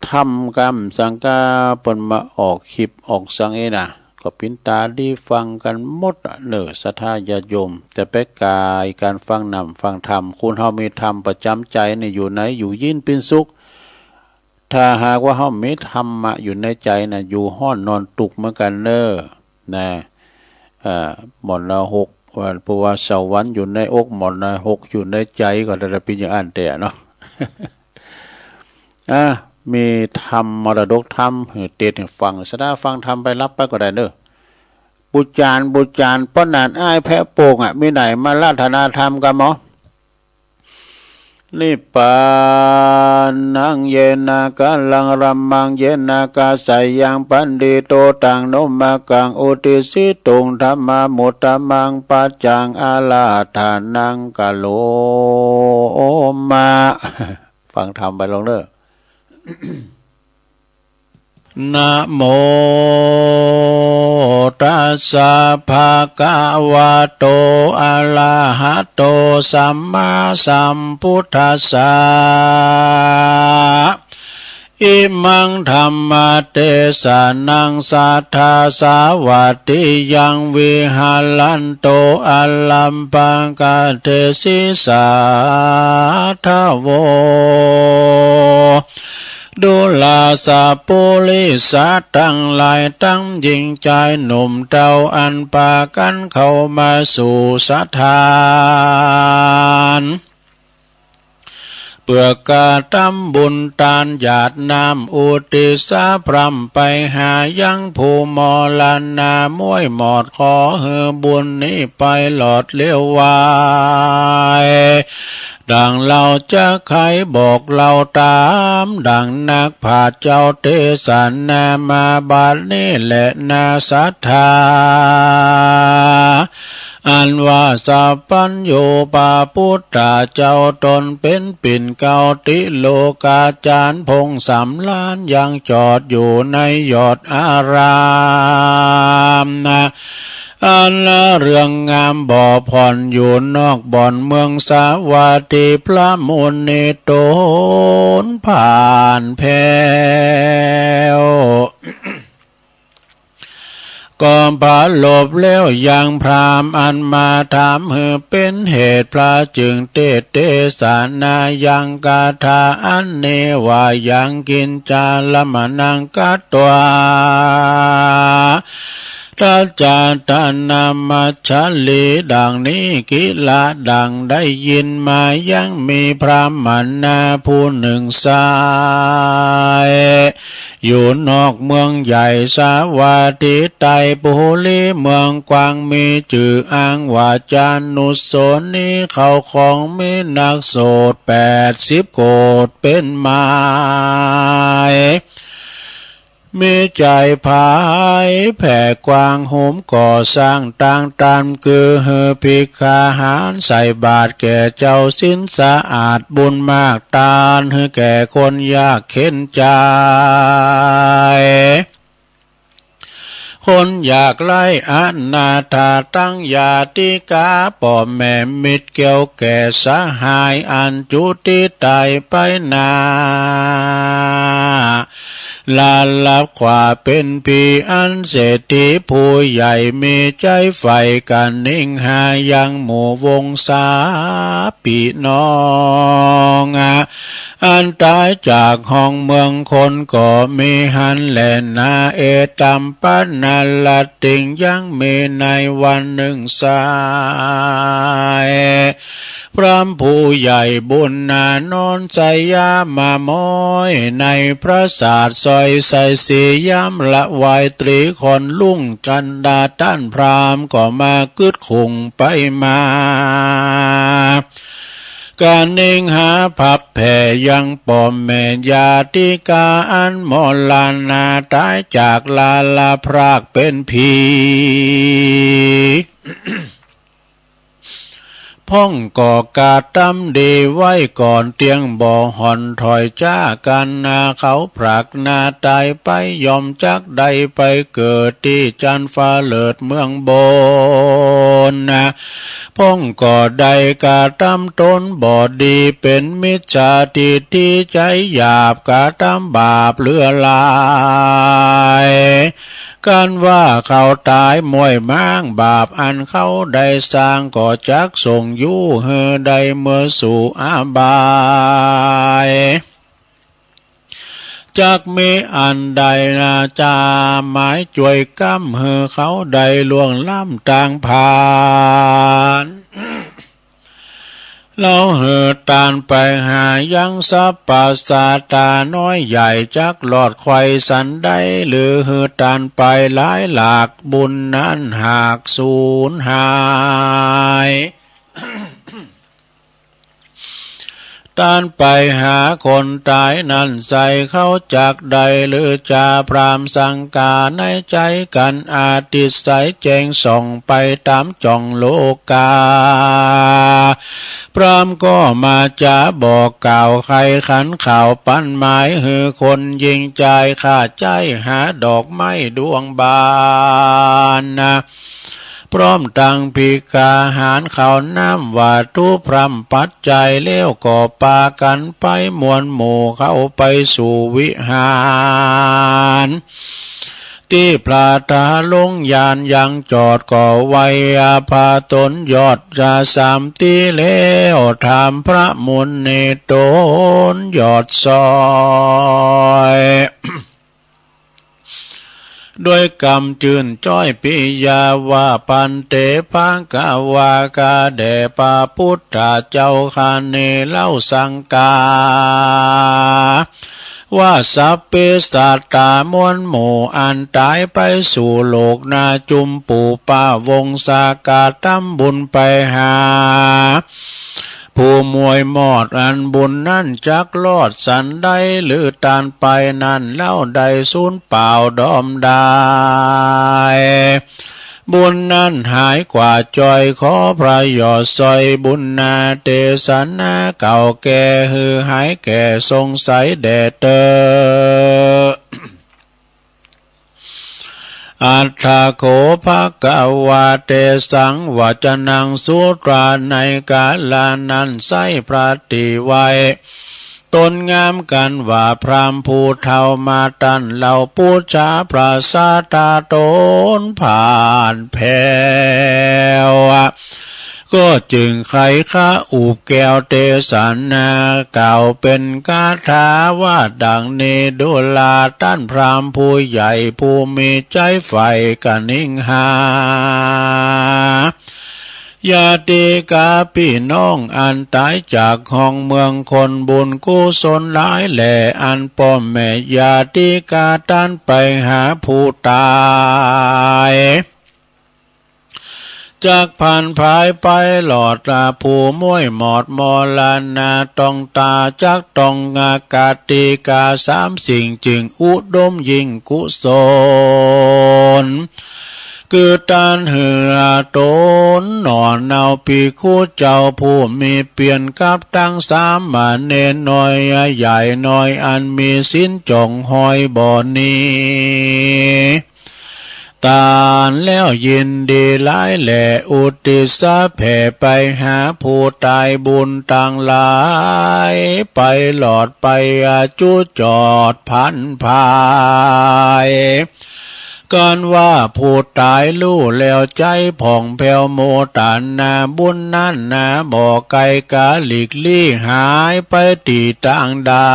ทำกรรมสังกาเปิ้นมาออกคลิปออกสังเอนะก็ปินตาดีฟังกันหมดเด้อศรัทธาญาติโยมแต่ไปกายการฟังนำฟังธรรมคุณเฮามีธรรมประจำใจนี่อยู่ไหนอยู่ยินเป็นสุขถ้าหากว่าเฮามีธรรมะอยู่ในใจน่ะอยู่ห้อนนอนตุกเหมือนกันเด้อนะหมอนละหกว่าเพราะว่าสวรรค์อยู่ในอกหมอนละหกอยู่ในใจก็ได้เป็นอย่างอันแต่เนาะ มีธรรมมรดกธรรมเทศน์ให้ฟังสดาฟังธรรมไปรับไปก็ได้เด้อบุจารป้อนนานอ้ายแพะโป่งมีไหนมาราธนาธรรมกันหมอนิปานังเยนากัลลังรัมมังเยนากาสายังปันดิโตตังโนมากังอุติสิตุงธรรมามุตตมังปัจจังอาลาธานังกะโลมาฟังธรรมไปลองเด้อ นะโมตัสสะภะคะวะโตอะระหะโตสัมมาสัมพุทธัสสะอิมังธัมมะเทศานังสัทธาสาวัตติยังวิหาลันโตอัลลัมปังกะเทศิสาทโวดุลาสาปุริสัตทั้งหลายตั้งหญิงใจหนุ่มเต้าอันปากันเข้ามาสู่ศรัทธานเพื่อการทำบุญทานญาตินำอุติสาพรำไปหายังผู้มอลานามวยหมอดขอเฮือบุญนี้ไปหลอดเลี้ยววายดังเราจะใครบอกเราตามดังนักผาเจ้าเทศนามาบาดนี้แหละนาศรัทธาอันว่าสัพพัญโยปาพุทธาเจ้าตนเป็นปิ่นเกาติโลกาจารย์พงสำล้านยังจอดอยู่ในยอดอารามนะอันละเรื่องงามบ่อผ่อนอยู่นอกบ่อนเมืองสาวัตถีพระมุนีโตนผ่านแผ่วก่อนพระหลบเลี้ยวยังพรามอันมาถามเหือเป็นเหตุพระจึงเทศนายังกาถาอันเนว่ายังกินจาละมนังกัตตวาราชาตานามัชชลีดังนี้กิลาดังได้ยินมายังมีพระมันนาผู้หนึ่งสายอยู่นอกเมืองใหญ่สาวัตถีไตปุลีเมืองกวางมีจื่ออ้างว่าจานุสนนี้เขาของมีนักโสด80 โกฏเป็นไม้มีใจภายแผ่กว้างโหมก่อสร้างต่างตามคือเฮือภิกขาหารใส่บาตรแก่เจ้าสิ้นสะอาดบุญมากตานเฮือแก่คนยากเข็นใจคนอยากไล่อนาถาตั้งญาติกาป่อแม่มิตรเกี่ยวแก่สหายอันจุติตายไปนาลาลับขวาเป็นปีอันเศรษฐีผู้ใหญ่มีใจใฝ่กันนิ่งหายังหมู่วงศาพี่น้องอันตายจากห้องเมืองคนก็มีหันแลนาเอตัมปันนาลติงยังมีในวันหนึ่งสายพระผู้ใหญ่บุญนานนใจยามามอยในพระศาสตร์ซอยใส่สีย้ำละวายตรีคนลุ่งจันดาต้านพรามก็มากึดคงไปมา การเน่งหาผับแผ่ยังปอมแม่ญาติกาอันมลานาตายจากลาลาพรากเป็นผีพ่องก่อกาตำดีไว้ก่อนเตียงบ่อห่อนถอยจ้ากันนาเขาผลักนาตายไปยอมจักใดไปเกิดที่จันฟ้าเลิศเมืองบนนะพ่องก่อใดกาตำตนบ่ดีเป็นมิจฉาทิฏฐิใจหยาบกาตำบาปเลือลายการว่าเขาตายมวยม้างบาปอันเขาได้สร้างก็จักส่งยู่เฮอใดเมื่อสู่อาบายจักมีอันใดนาจาหมายจ่วยก้ำเฮอเขาใดล่วงล้ำต่างผ่านเราเหือตานไปหายังสัพปะสาตาน้อยใหญ่จักหลอดไข่สันได้หรือเหือตานไปหลายหลากบุญนั้นหากสูญหายตานไปหาคนตายนั่นใส่เข้าจากใดหรือจาพรามสังกาในใจกันอาติใสแจงส่องไปตามจ่องโลกาพรามก็มาจะบอกกล่าวใครขันข่าวปั้นหมายหือคนยิงใจข้าใจหาดอกไม้ดวงบานนะพร้อมตังพิกาหารข้าวน้ำว่าทุพรำปัจจัยเลี้ยวก่อปากันไปมวลหมู่เข้าไปสู่วิหารที่พระตาลงยานยังจอดก่อไว้อาภาตนยอดจะสามตีแล้วถามพระมุนเนตนยอดซอยด้วยกรรมจืนจ้อยปิยาวาปันเตพังกาวากาเดปาพุทธาเจ้าคาเนเล่าสังกาว่าสัพเพสัตตามวลหมู่อันตายไปสู่โลกนาจุมปูป้าวงศากาตำบุญไปหาผู้มวยมอดอันบุญนั่นจักลอดสันได้หรือตานไปนั่นเล่าใดสูญเปล่าดอมได้บุญนั้นหายกว่าจอยขอพระยอดซอยบุญนาเตสันนาเก่าแก่หือหายแก่สงสัยแด่เตออัตถาโขภกวาเตสังวจนังสุตราในกาลานันไสพระติไวตนงามกันว่าพรามผู้เท่ามาตันเหล่าปูชาพระสาตาตนผ่านแผ่วก็จึงไขข้าอูบแก้วเตสันนาเก่าเป็นคาถาว่าดังเนดุลาต้านพรามผู้ใหญ่ผู้มีใจใฝ่กันนิ่งหายาติกาพี่น้องอันตายจากห้องเมืองคนบุญกุศลหลายแหล่อันป้อมแม่ยาติกาต้านไปหาผู้ตายจากผ่านภายไปหลอดตาผู้ม้วยหมอดมอลานาต้องตาจักต้องอากาติกาสามสิ่งจึงอุดมยิ่งกุศลคือตานเหือตนหนอนเนาปีคู่เจ้าผู้มีเปลี่ยนกับตั้งสามมาเนน้อยใหญ่น้อยอันมีสิ้นจงหอยบ่อนี้ตานแล้วยินดีหลายแหล่อุติสะแผ่ไปหาผู้ตายบุญต่างหลายไปหลอดไปอาจุจอดพันภายการว่าผู้ตายรู้แล้วใจผ่องแผ้วโมตานนาบุญนั่นนาบ่อไกลกาหลีกลี่หายไปตีต่างได้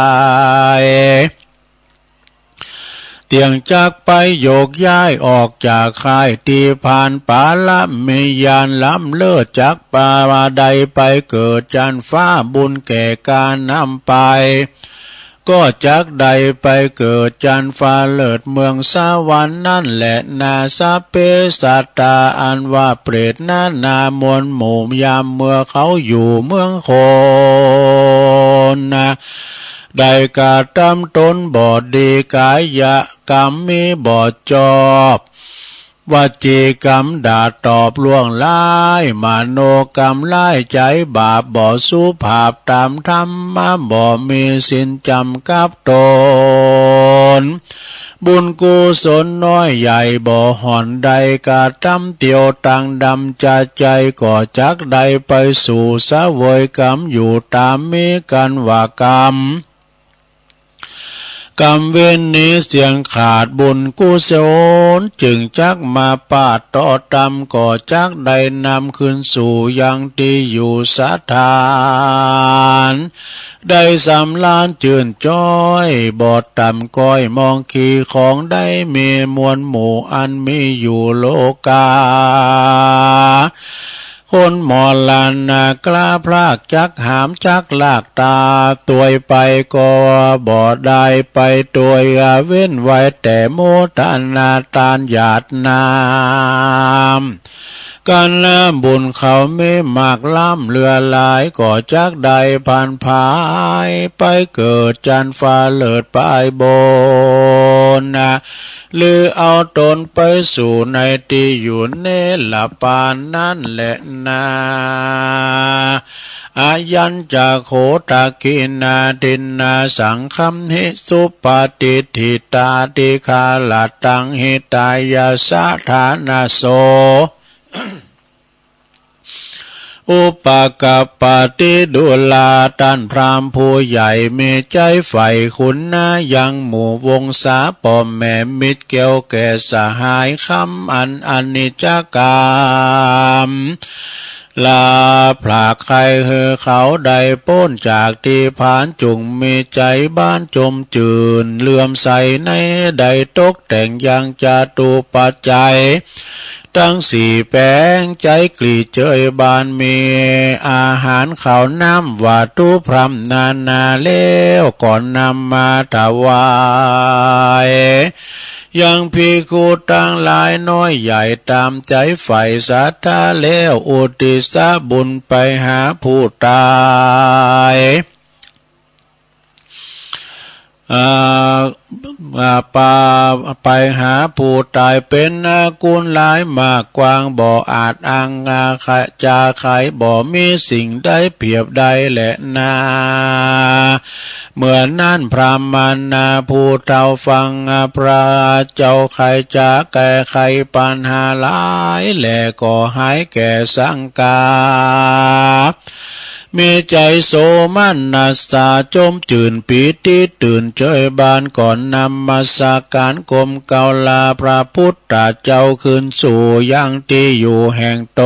เตียงจากไปโยกย้ายออกจากค่ายตีผ่านป่าละเมยานล้ำเลิศจากป่าใดไปเกิดจันฟ้าบุญแก่การนำไป ก็จักใดไปเกิดจันฟ้าเลิศเมืองสวรรค์นั่นแหละนาสาเปสัตตาอันว่าเปรตนานามวลหมู่ยามเมื่อเขาอยู่เมืองโคนนะได้กาตำตนบอดดีกายะกรรมมีบอดจอบวจีกรรมด่าตอบล่วงร้ายมโนกรรมไล่ใจบาปบ่สุภาพตามธรรมะบ่มีสินจำกับตนบุญกุศลน้อยใหญ่บ่ห่อนใดกาตำเตียวตังดำจะใจก่อจักใดไปสู่สเวยกรรมอยู่ตามมีกันว่ากรรมกรรมเว้นนี้เสียงขาดบุญกุศลจึงจักมาปาดต่อตำก่อจักได้นำคืนสู่ยังที่อยู่สถานได้สำลานจื่นจ้อยบอดต่ำก้อยมองขีของได้มีมวลหมู่อันมีอยู่โลกาคนหมอลานนากล้าพลากจักหามจักลากตาตัวไปก็บ่ได้ไปตัวเว้นไว้แต่โมทนาตานหยาดนามการน้ำบุญเขาไม่มากล้ำเรือหลายก่อจักใดผ่านพายไปเกิดจันฟ้าเลิศไปบนนะหรือเอาตนไปสู่ในที่อยู่เนลปานนั่นแหละนาอายัญจะโคตากินาดินนาสังคัมหิสุปฏิทิตาติคาลตังหิตายาสาธานาโสอุปกปปติดุลาตันพรามผู้ใหญ่มีใจใฝ่คุณนายังหมู่วงศาปอมแม่มิตรเกี่ยวแก่สหายคำอันอนิจจกรรมลาผลากใครเฮอเขาใดป้นจากที่ผ่านจุงมีใจบ้านจมจืนเลื่อมใสในใดตกแต่งยังจตุปัจจัยตั้งสี่แปลงใจกลีเจยบานมีอาหารข้าวน้ำวาตุพรำนาเล้วก่อนนำมาถวายยังพิคูตั้งหลายน้อยใหญ่ตามใจใฝ่ศรัทธาแล้วอุทิศบุญไปหาผู้ตายไปหาผู้ตายเป็นกุลหลายมากกว้างบ่อาจอ้างจาไขบ่มีสิ่งใดเปรียบใดแหละนาเมื่อนั้นพระมานาผู้เท่าฟังพระเจ้าใครจะแก้ไขปัญหาหลายแหละก็หายแก่สังกามีใจโสมันนัสสาจมจื่นปีติตื่นเจยบานก่อนนำมาสักการกรมเกาลาพระพุทธเจ้าขึ้นสู่ยังที่อยู่แห่งต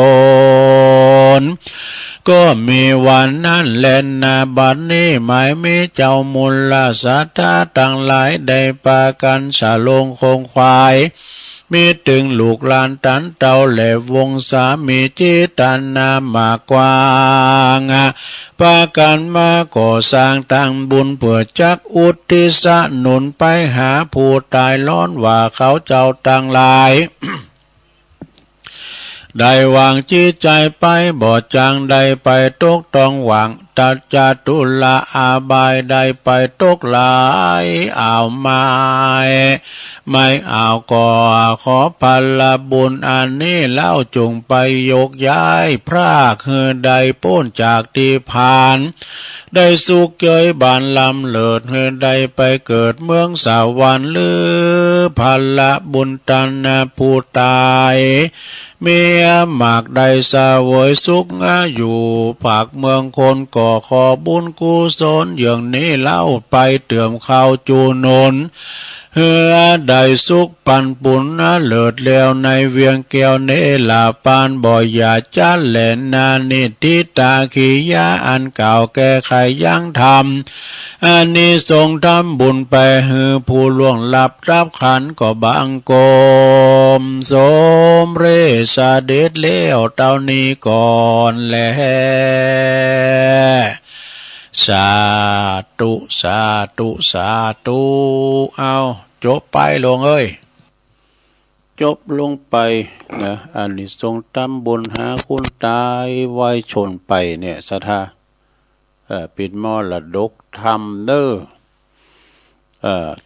นก็มีวันนั้นแลนาบัดนี้หมายมีเจ้ามุลลาสัตตาตั้งหลายได้ปากันสาลงคงควายมีถึงลูกหลานตันเต่าและวงสามีจิตานามากกว้างปากันมาก่อสร้างตั้งบุญเพื่อจักอุทิศหนุนไปหาผู้ตายล้อนว่าเขาเจ้าตั้งหลาย ได้วางจิตใจไปบ่จางได้ไปตกต้องหวังตัดจตุลาอาบายได้ไปตกหลายอ่าวไม่อ่าวก่อขอพัลลบุญอันนี้เล่าจงไปยกย้ายพระคือได้พ้นจากที่ผ่านได้สุขเกยบานลำเลิศคือได้ไปเกิดเมืองสวรรค์หรือพัลลบุญตันผู้ตายเมียหมากได้สวยสุขอยู่ภาคเมืองคนก่อขอบุญกุศลอย่างนี้เล่าไปเตื่อมข้าวจูนนเฮือได้สุขปันปุณเลิศแล้วในเวียงแก้วเนลาปานบ่อยาจันแหลนนานิทิตาขียาอันเก่าแก้ไขยังทำอันนี้ทรงทำบุญไปฮือผู้ล่วงลับรับขันก็บังโกมสมเรสเด็จเลี้ยวเต้านี้ก่อนแล สาธุสาธุสาธุเอาจบไปลงเอ้ยจบลงไปนะอานิสงส์ตำบุญหาคุณตายไว้ชนไปเนี่ยศรัทธาปิดมรดกธรรมเด้อ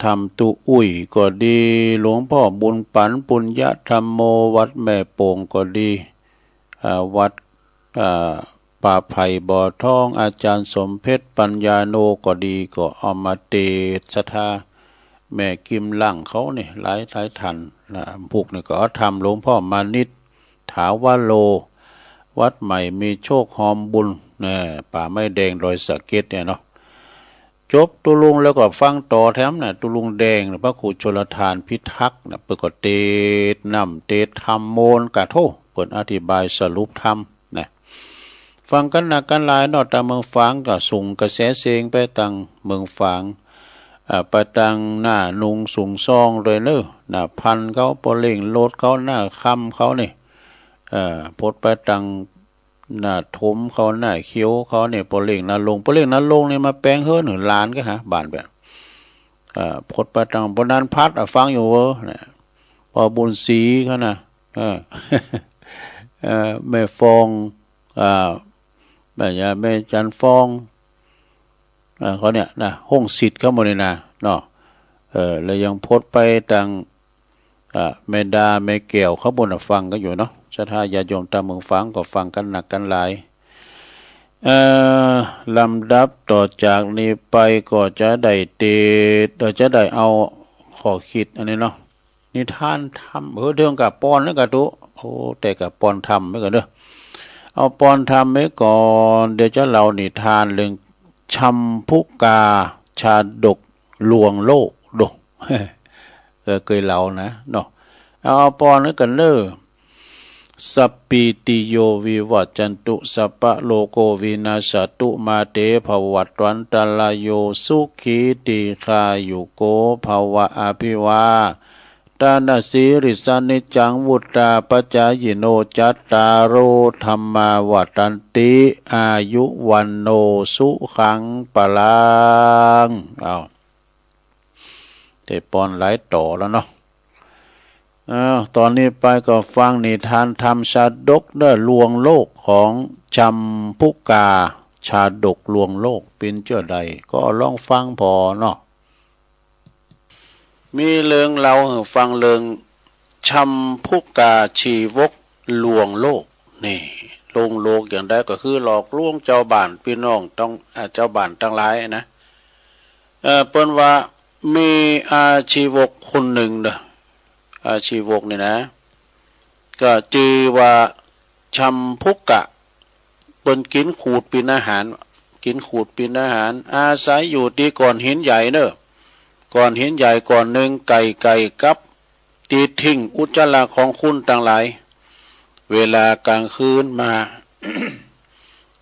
ทำตุอุ้ยก็ดีหลวงพ่อบุญปันปุญญธรรมโมวัดแม่โป่งก็ดีวัดป่าไผ่บ่อทองอาจารย์สมเพชรปัญญาโนก็ดีก็เอามาเตศทาแม่กิมลั่งเขาเนี่ยหลายทันนะพวกนี่ก็ทำหลวงพ่อมานิดถาวโลวัดใหม่มีโชคหอมบุญนะป่าไม้แดงรอยสะเก็ดเนี่ยเนาะจบตุลุงแล้วก็ฟังต่อแถมนะตุลุงแดงนะพระครูชลทานพิทักษ์นะเปิดก็เตศนำเตศธรรมโมนกะโทเปิดอธิบายสรุปธรรมนะฟังกันหนักกันหลายนอกจากเมืองฝางก็ส่งกระแสเสียงไปตังเมืองฝางไปตังหน้านุงสูงซองเลยเนอะหน้าพันเขาปเล่งโลดเขาหน้าคำเขานี่พดไปตังหน้าถมเขาหน้าเขียวเขาเนี่ยปเล่งนาลงเนี่ยมาแปลงเฮือหนึ่งล้านก็ฮะบานแบบพดไปตังบนนั้นพัดฟังอยู่เวอนะพอบุญศรีเขานะแม่ฟองแม่จันฟองเขาเนี่ยนะห้องสิทธิ์เขาหมดเลยนะเนาะแล้วยังพดไปตังแม่ดาแม่เกี่ยวเขาบนฟังก็อยู่เนาะศรัทธาญาติโยมตามเมืองฟังก็ฟังกันหนักกันหลายลำดับต่อจากนี้ไปก็จะได้จะได้เอาข้อคิดอันนี้เนาะนิทานทำเรื่องกับปอนแล้วกับตุโอ้แต่กับปอนทำไม่กันเด้อเอาปอนทำไว้ก่อนเดี๋ยวจะเล่านิทานเรื่องชัมพุกาชาดกลวงโลกดกเคยเล่านะเนาะเอาปอนแล้วกันเด้อสัปปิติโยวิวัจจันตุสัพพะโลโกวินาศตุมาเตภวัตวันตรายโยสุขีติคายุโกภวะอภิวาตานาสีริสานิจังวุตตาปัจจายโนจัตตารโอธรรมาวัตันติอายุวันโนสุขังปะลังเอาแต่ปอนหลายต่อแล้วเนาะตอนนี้ไปก็ฟังนิทานธรรมชาดกเด้อลวงโลกของชัมพุกาชาดกลวงโลกเป็นเจ้าใดก็ลองฟังพอเนาะมีเรื่องเราฟังเรื่องชัมพุกาชีวกลวงโลกนี่ลวงโลกอย่างใดก็คือหลอกลวงเจ้าบ้านพี่น้องต้องเจ้าบ้านทั้งหลายนะเปิ้นว่ามีอาชีวกคนหนึ่งเด้ออาชีวกนี่นะก็ชื่อว่าชัมพุกะเปิ้นกินขูดเป็นอาหารอาศัยอยู่ที่ก้อนหินใหญ่เนอะก้อนหินใหญ่ก้อนหนึ่งไก่กับตีทิ้งอุจจาระของคุณต่างหลายเวลากลางคืนมา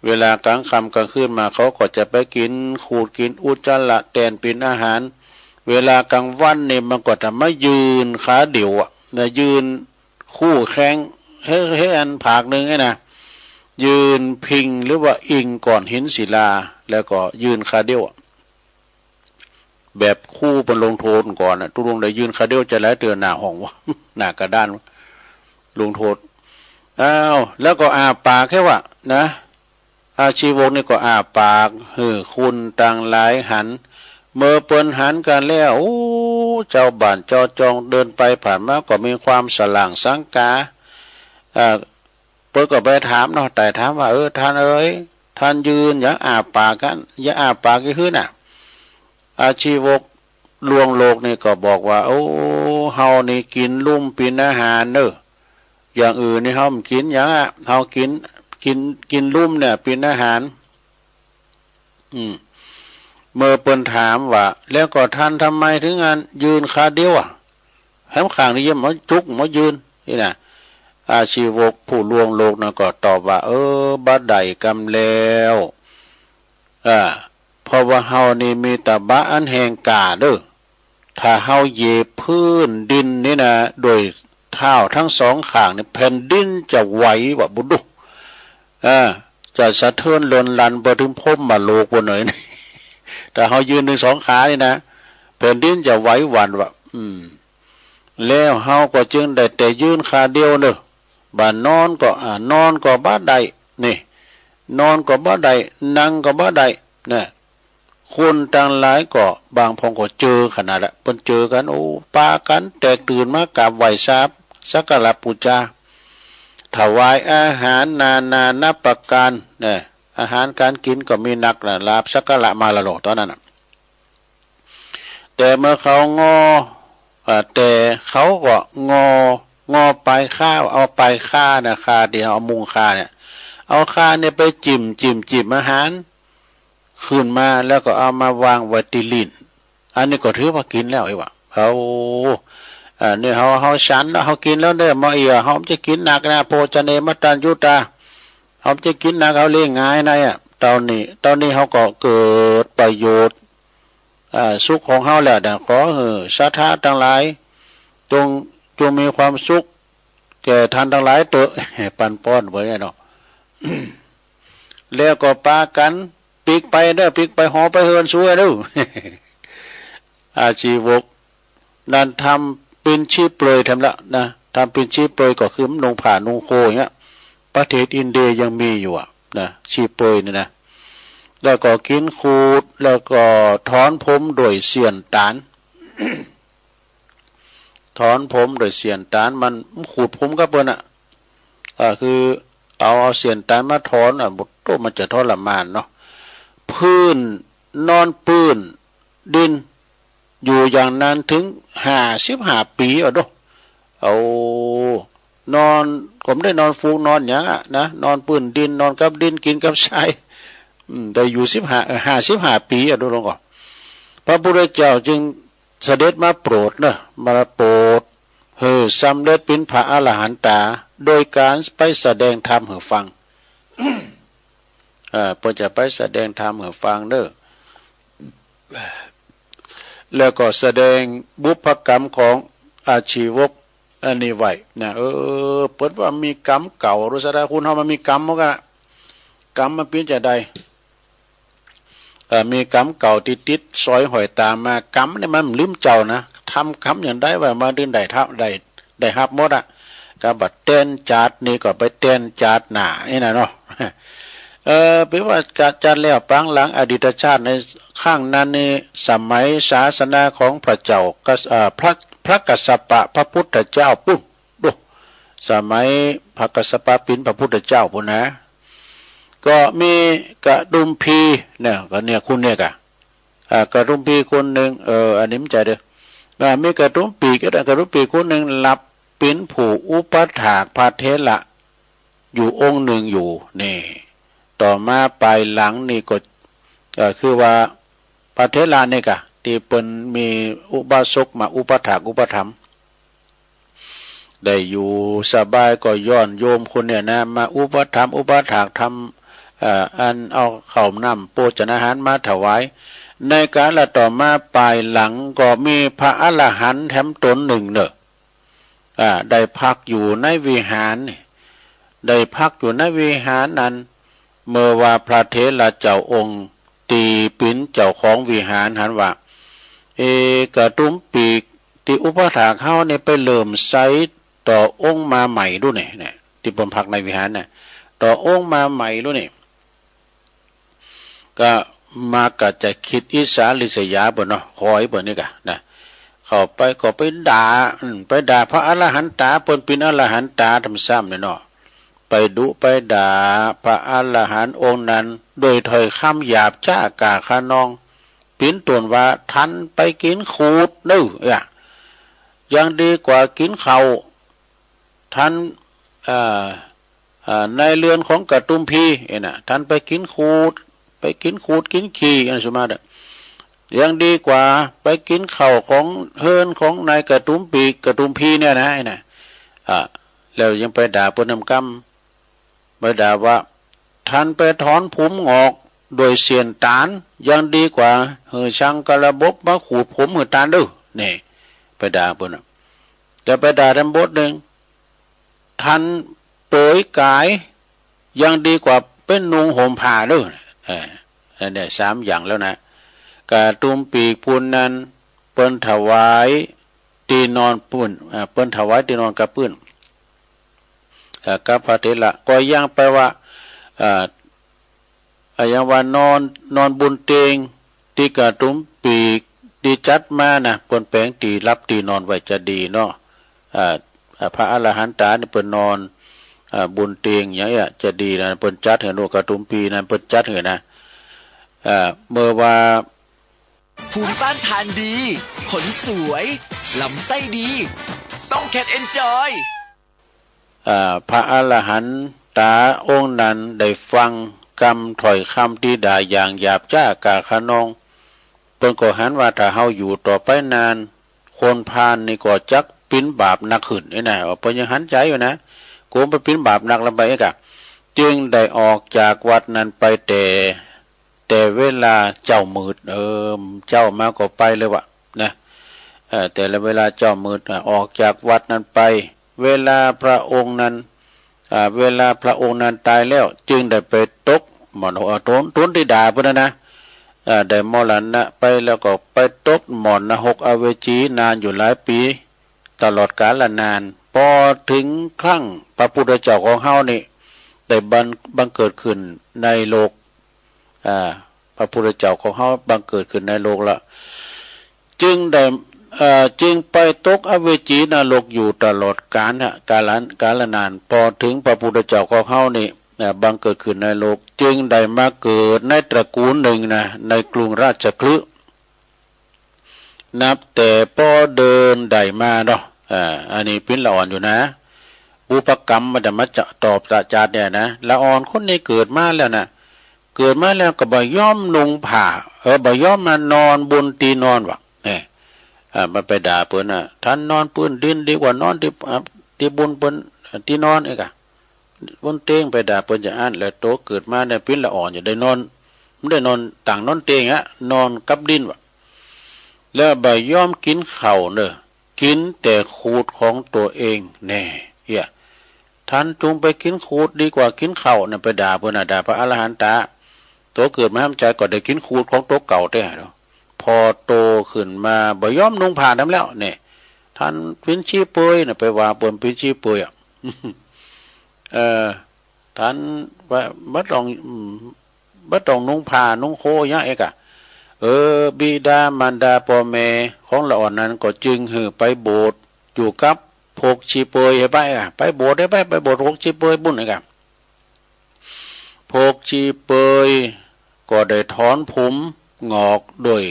เวลากลางค่ำกลางคืนมาเขาก็จะไปกินขูดกินอุจจาระแทนเป็นอาหารเวลากลางวันเนี่ยมันก็จะไม่ยืนขาเดี่ยวนะยืนคู่แข้งเฮ้อันผากหนึ่งไงนะยืนพิงหรือว่าอิงก่อนหินศิลาแล้วก็ยืนขาเดี่ยวแบบคู่เป็นลงโทษก่อนนะทุกลงได้ยืนขาเดี่ยวจะแล้วเตือนหน้าห้องวะหน้ากระด้านลงโทษแล้วก็อาปากแค่ว่านะอาชีวกนี่ก็อาปากคุณต่างหลายหันเมื่อเปิ้นหันกันแล้วโอ้เจ้าบ้านเจ้าจองเดินไปผ่านมาก็มีความสล่างสังกาเปิ้นก็ไปถามเนาะแต่ถามว่าท่านเอ้ยท่านยืนอย่าอาปากกันอย่าอาปากกี่คืนน่ะอาชีวกลวงโลกนี่ก็บอกว่าโอ้เฮานี่กินลุ่มเป็นอาหารเด้ออย่างอื่นนี่เฮาไม่กินอย่างเฮากินลุ่มเนี่ยเป็นอาหารเมื่อเปิ้นถามว่าแล้วก็ท่านทำไมถึงงานยืนขาเดียวแถมข้างนี้ยังมาจุกมายืนนี่นะอาชีวกผู้ลวงโลกนะก็ตอบว่าบัดใดกำแล้วเพราะว่าเฮานี่มีตะบะอันแห่งกาเด้อถ้าเฮาเหยียบพื้นดินนี่นะโดยเท้าทั้งสองข้างนี่แผ่นดินจะไหวว่าบุดุ จะสะเทือนเลือนลันบ่ถึงพมมาโลกบนหน่อยนี่แต่เฮายืนด้วยสองขานี่นะแผ่นดินจะไหวหวั่นว่าแล้วเฮาก็จึงได้แต่ยืนขาเดียวเด้อบ่านอนก็นอนก็บ่ได้นี่นอนก็บ่ได้นั่งก็บ่ได้นะคนต่างหลายก็บางพงก็เจอขนาดละเพิ่นเจอกันโอ้ปากันแตกตื่นมากราบไหว้ทราบสักการะบูชาถวายอาหารนานับประการเนี่ยอาหารการกินก็มีนักนะลาบสักการะมาละโลตอนนั้นแต่เมื่อเขางอแต่เขาก็งอไปข้าวเอาไปฆ่านะฆ่าเดียวเอามุงฆ่าเนี่ยเอาฆ่าเนี่ยไปจิ้มอาหารขึ้นมาแล้วก็เอามาวางไว้ที่ลิ้นอันนี้ก็ถือว่ากินแล้วไอ้วะเนี่ยเขาฉันแล้วเขากินแล้วเนี่ยมาเขาจะกินหนักนะโภชเนมัตตัญญูตาเขาจะกินหนักเขาเลี้ยงง่ายนะตอนนี้เขาก็เกิดประโยชน์สุขของเขาแหละแต่ขอศรัทธาทั้งหลายจงมีความสุขแก่ท่านทั้งหลายเถอะปันป้อนไว้เนาะ แล้วก็ปากันปีกไปหอไปเฮินช่วยดู อาชีวกนั่นทำเป็นชีพเปลยทำละนะทำเป็นชีพเปลยก็คือนุ่งผ้านุ่งโคอย่างเงี้ยประเทศอินเดียยังมีอยู่นะชีพเปลยนี่นะแล้วก็กินขูดแล้วก็ถอนผมโดยเสียนตาล ถอนผมโดยเสียนตาลมันขูดผมก็เปิ้นคือเอาเสียนตาลมาถอนบทโตมันจะทรมานเนาะพื้นนอนปื้นดินอยู่อย่างนั้นถึง55 ปีดูเอานอนผมได้นอนฟูงนอนอย่างนะนอนปื้นดินนอนกับดินกินกับทรายแต่อยู่55 ปีดูลงก่อนพระพุทธเจ้าจึงเสด็จมาโปรดนะมาโปรดสำเร็จเป็นพระอรหันตาโดยการไปแสดงธรรมให้ฟังเพื่อจะไปแสดงธรรมให้ฟังเด้อแล้วก็แสดงบุพกรรมของอาชีวกอันนี้ไว้นะเปิดว่ามีกรรมเก่ารู้สะได้คุณเฮามันมีกรรมมั้งกะกรรมมันเป็นจะได้มีกรรมเก่าติดซอยหอยตามมากรรมเนี่ยมันลืมเจ้านะทำคำอย่างได้ว่ามาดินได้ทับได้ฮับหมดก็บัดเต้นจัดนี่ก็ไปเต้นจัดหน้านี่นะเนาะเป็นว่าจัดแล้วปางหลังอดีตชาติในข้างนั้นนี่สมัยศาสนาของพระเจ้าพระกัสสปะพระพุทธเจ้าปุ๊บดูสมัยพระกัสสปะปินพระพุทธเจ้าพุ่นนะก็มีกระดุมพีเนี่ยก็เนี่ยคุณเนี่ยกระดุมพีคนหนึ่งอันนี้มันใจเด้อมีกระดุมปีก็ได้กระดุมปีคนหนึ่งหลับเป็นผู้อุปถากพระเถระอยู่องค์หนึ่งอยู่นี่ต่อมาปลายหลังนี่ก็คือว่าพระเถระนี่กะที่เป็นมีอุบาสกมาอุปถากอุปถัมภ์ได้อยู่สบายก็ย้อนโยมคนเนี่ยนะมาอุปถัมภ์อุปถากทำอันเอาข้าวน้ำโภชนาหารมาถวายในการละต่อมาปลายหลังก็มีพระอรหันต์แถมตนหนึ่งเนอะได้พักอยู่ในวิหารได้พักอยู่ในวิหารนั้นเมื่อว่าพระเถระเจ้าองค์ตีปินเจ้าของวิหารหันว่ากระตุ้มปีกที่อุปถากเขาเนี่ยไปเริ่มไซต่อองค์มาใหม่ด้วยเนี่ยที่ผมพักในวิหารเนี่ยต่อองค์มาใหม่ด้วยเนี่ยก็มาก็จะคิดอิสาลิษยาบ่เนาะคอยบ่นี่กะนะเข้าไปก็ไปด่าพระอรหันตาเปิ้นเป็นอรหันตาทำซ้ำเนี่ยเนาะไปดุไปด่าพระอรหันต์องค์นั้นโดยถ้อยคำหยาบจ้ากาขานองปิ่นตวนว่าท่านไปกินขูดเด้อยังดีกว่ากินข้าวท่านในเรือนของกระตุ้มพีน่ะท่านไปกินขูดกินขี้อันสมาเด้อยังดีกว่าไปกินข้าวของเฮิรนของนายกระตุ้มพีเนี่ยนะแล้วยังไปด่าปนำกรรมไปด่าว่าท่านไปถอนผมงอกโดยเสียนตาลยังดีกว่าช่างกระบบมาขูดผมตาลด้วยนี่ไปด่าปนแต่ไปด่าทำบทหนึ่งท่านเปยกายยังดีกว่าไป เป็นนุงห่มผ้าด้วยนั่นแหละ3อย่างแล้วนะกาตุมปีกพูนนั้นเปิ้นถวายตีนอนปื้นเปิ้นถวายตีนอนกับปื้นกับพระเถระก็ยังไปว่าอย่างว่านอนบุญเตงที่กาตุมปีกที่จัดมานะเปิ้นแปลงตีรับตีนอนไว้จะดีเนาะพระอรหันตาเนี่ยเปิ้นนอนบุญเตียงอย่างเงี้ยจะดีนะเปิ้นจัดเห็นโอกาตุมปีนั้นเปิ้นจัดเห็นนะเมื่อว่าภูมิต้านทานดีขนสวยลำไส้ดีต้องแคทเอนจอยพระอรหันตาองค์นั้นได้ฟังคำถ้อยคำที่ด่าอย่างหยาบจ้ากาขนองเปิ้นก็หันว่าถ้าเฮาอยู่ต่อไปนานคนพาลนี่ก็จักปิ้นบาปหนักขึ้นนี่นะว่าเปิ้นยังหันใจอยู่นะกูไปปิ้นบาปหนักลงไปกะจึงได้ออกจากวัดนั้นไปแต่เวลาเจ้ามืดเจ้ามาก็ไปเลยวะนะแต่ละเวลาเจ้ามืดออกจากวัดนั้นไปเวลาพระองค์นั้นตายแล้วจึงได้ไปตกหมอนต้นที่ด่าเพิ่นนะได้มรณะไปแล้วก็ไปตกหมอนนรกอเวจีนานอยู่หลายปีตลอดกาลนานพอถึงครั้งพระพุทธเจ้าของเฮานี่ได้บังเกิดขึ้นในโลกพระพุทธเจ้าของเฮาบังเกิดขึ้นในโลกละจึงไปตกอเวจีนรกอยู่ตลอดกาลนานพอถึงพระพุทธเจ้าของเฮานี่บังเกิดขึ้นในโลกจึงได้มาเกิดในตระกูลหนึ่งนะในกรุงราชคฤห์นับแต่พอเดินได้มาเนาะอันนี้เป็นละอ่อนอยู่นะบุพกรรมมันจะมาจะตอบประจาดเนี่ยนะละอ่อนคนนี้เกิดมาแล้วนะเกิดมาแล้วก็บ่ย่อมนุ่งผ้าบ่ย่อมมานอนบนตีนอนวะเนี่ยมันไปด่าเปิ้นท่านนอนปื้นดินดีกว่านอนที่บนเปิ้นที่นอนกะบนเตียงไปด่าเปิ้นจะอ่านแล้วโตเกิดมาเนี่ยเป็นละอ่อนจะได้นอนไม่ได้นอนต่างนอนเตียงนอนกับดินวะแล้วบ่ย่อมกินข้าวเนอะกินแต่ขูดของตัวเองแน่ท่านจงไปกินขูดดีกว่ากินข้าวเนี่ยไปด่าเพิ่นด่าพระอรหันตาโตเกิดมาห้ามใจก็ได้กินขูดของโตเก่าได้เนาะพอโตขึ้นมาบ่ยอมนุ่งผ้าน้ำแล้วเนี่ยท่านพินชี้เปยน่ะไปว่าเปิ้นพินชี้เปยท่านว่าบ่ต้องนุ่งผ้านุ่งโคยะบิดามารดาพ่อแม่ของละอ่อนนั้นก็จึงหือไปโบสถ์อยู่กับพกชีเปยไปโบสถ์ได้ไปโบสถ์พกชีเปยบุญพกชีเปยก็ได้ถอนผมงอกโดย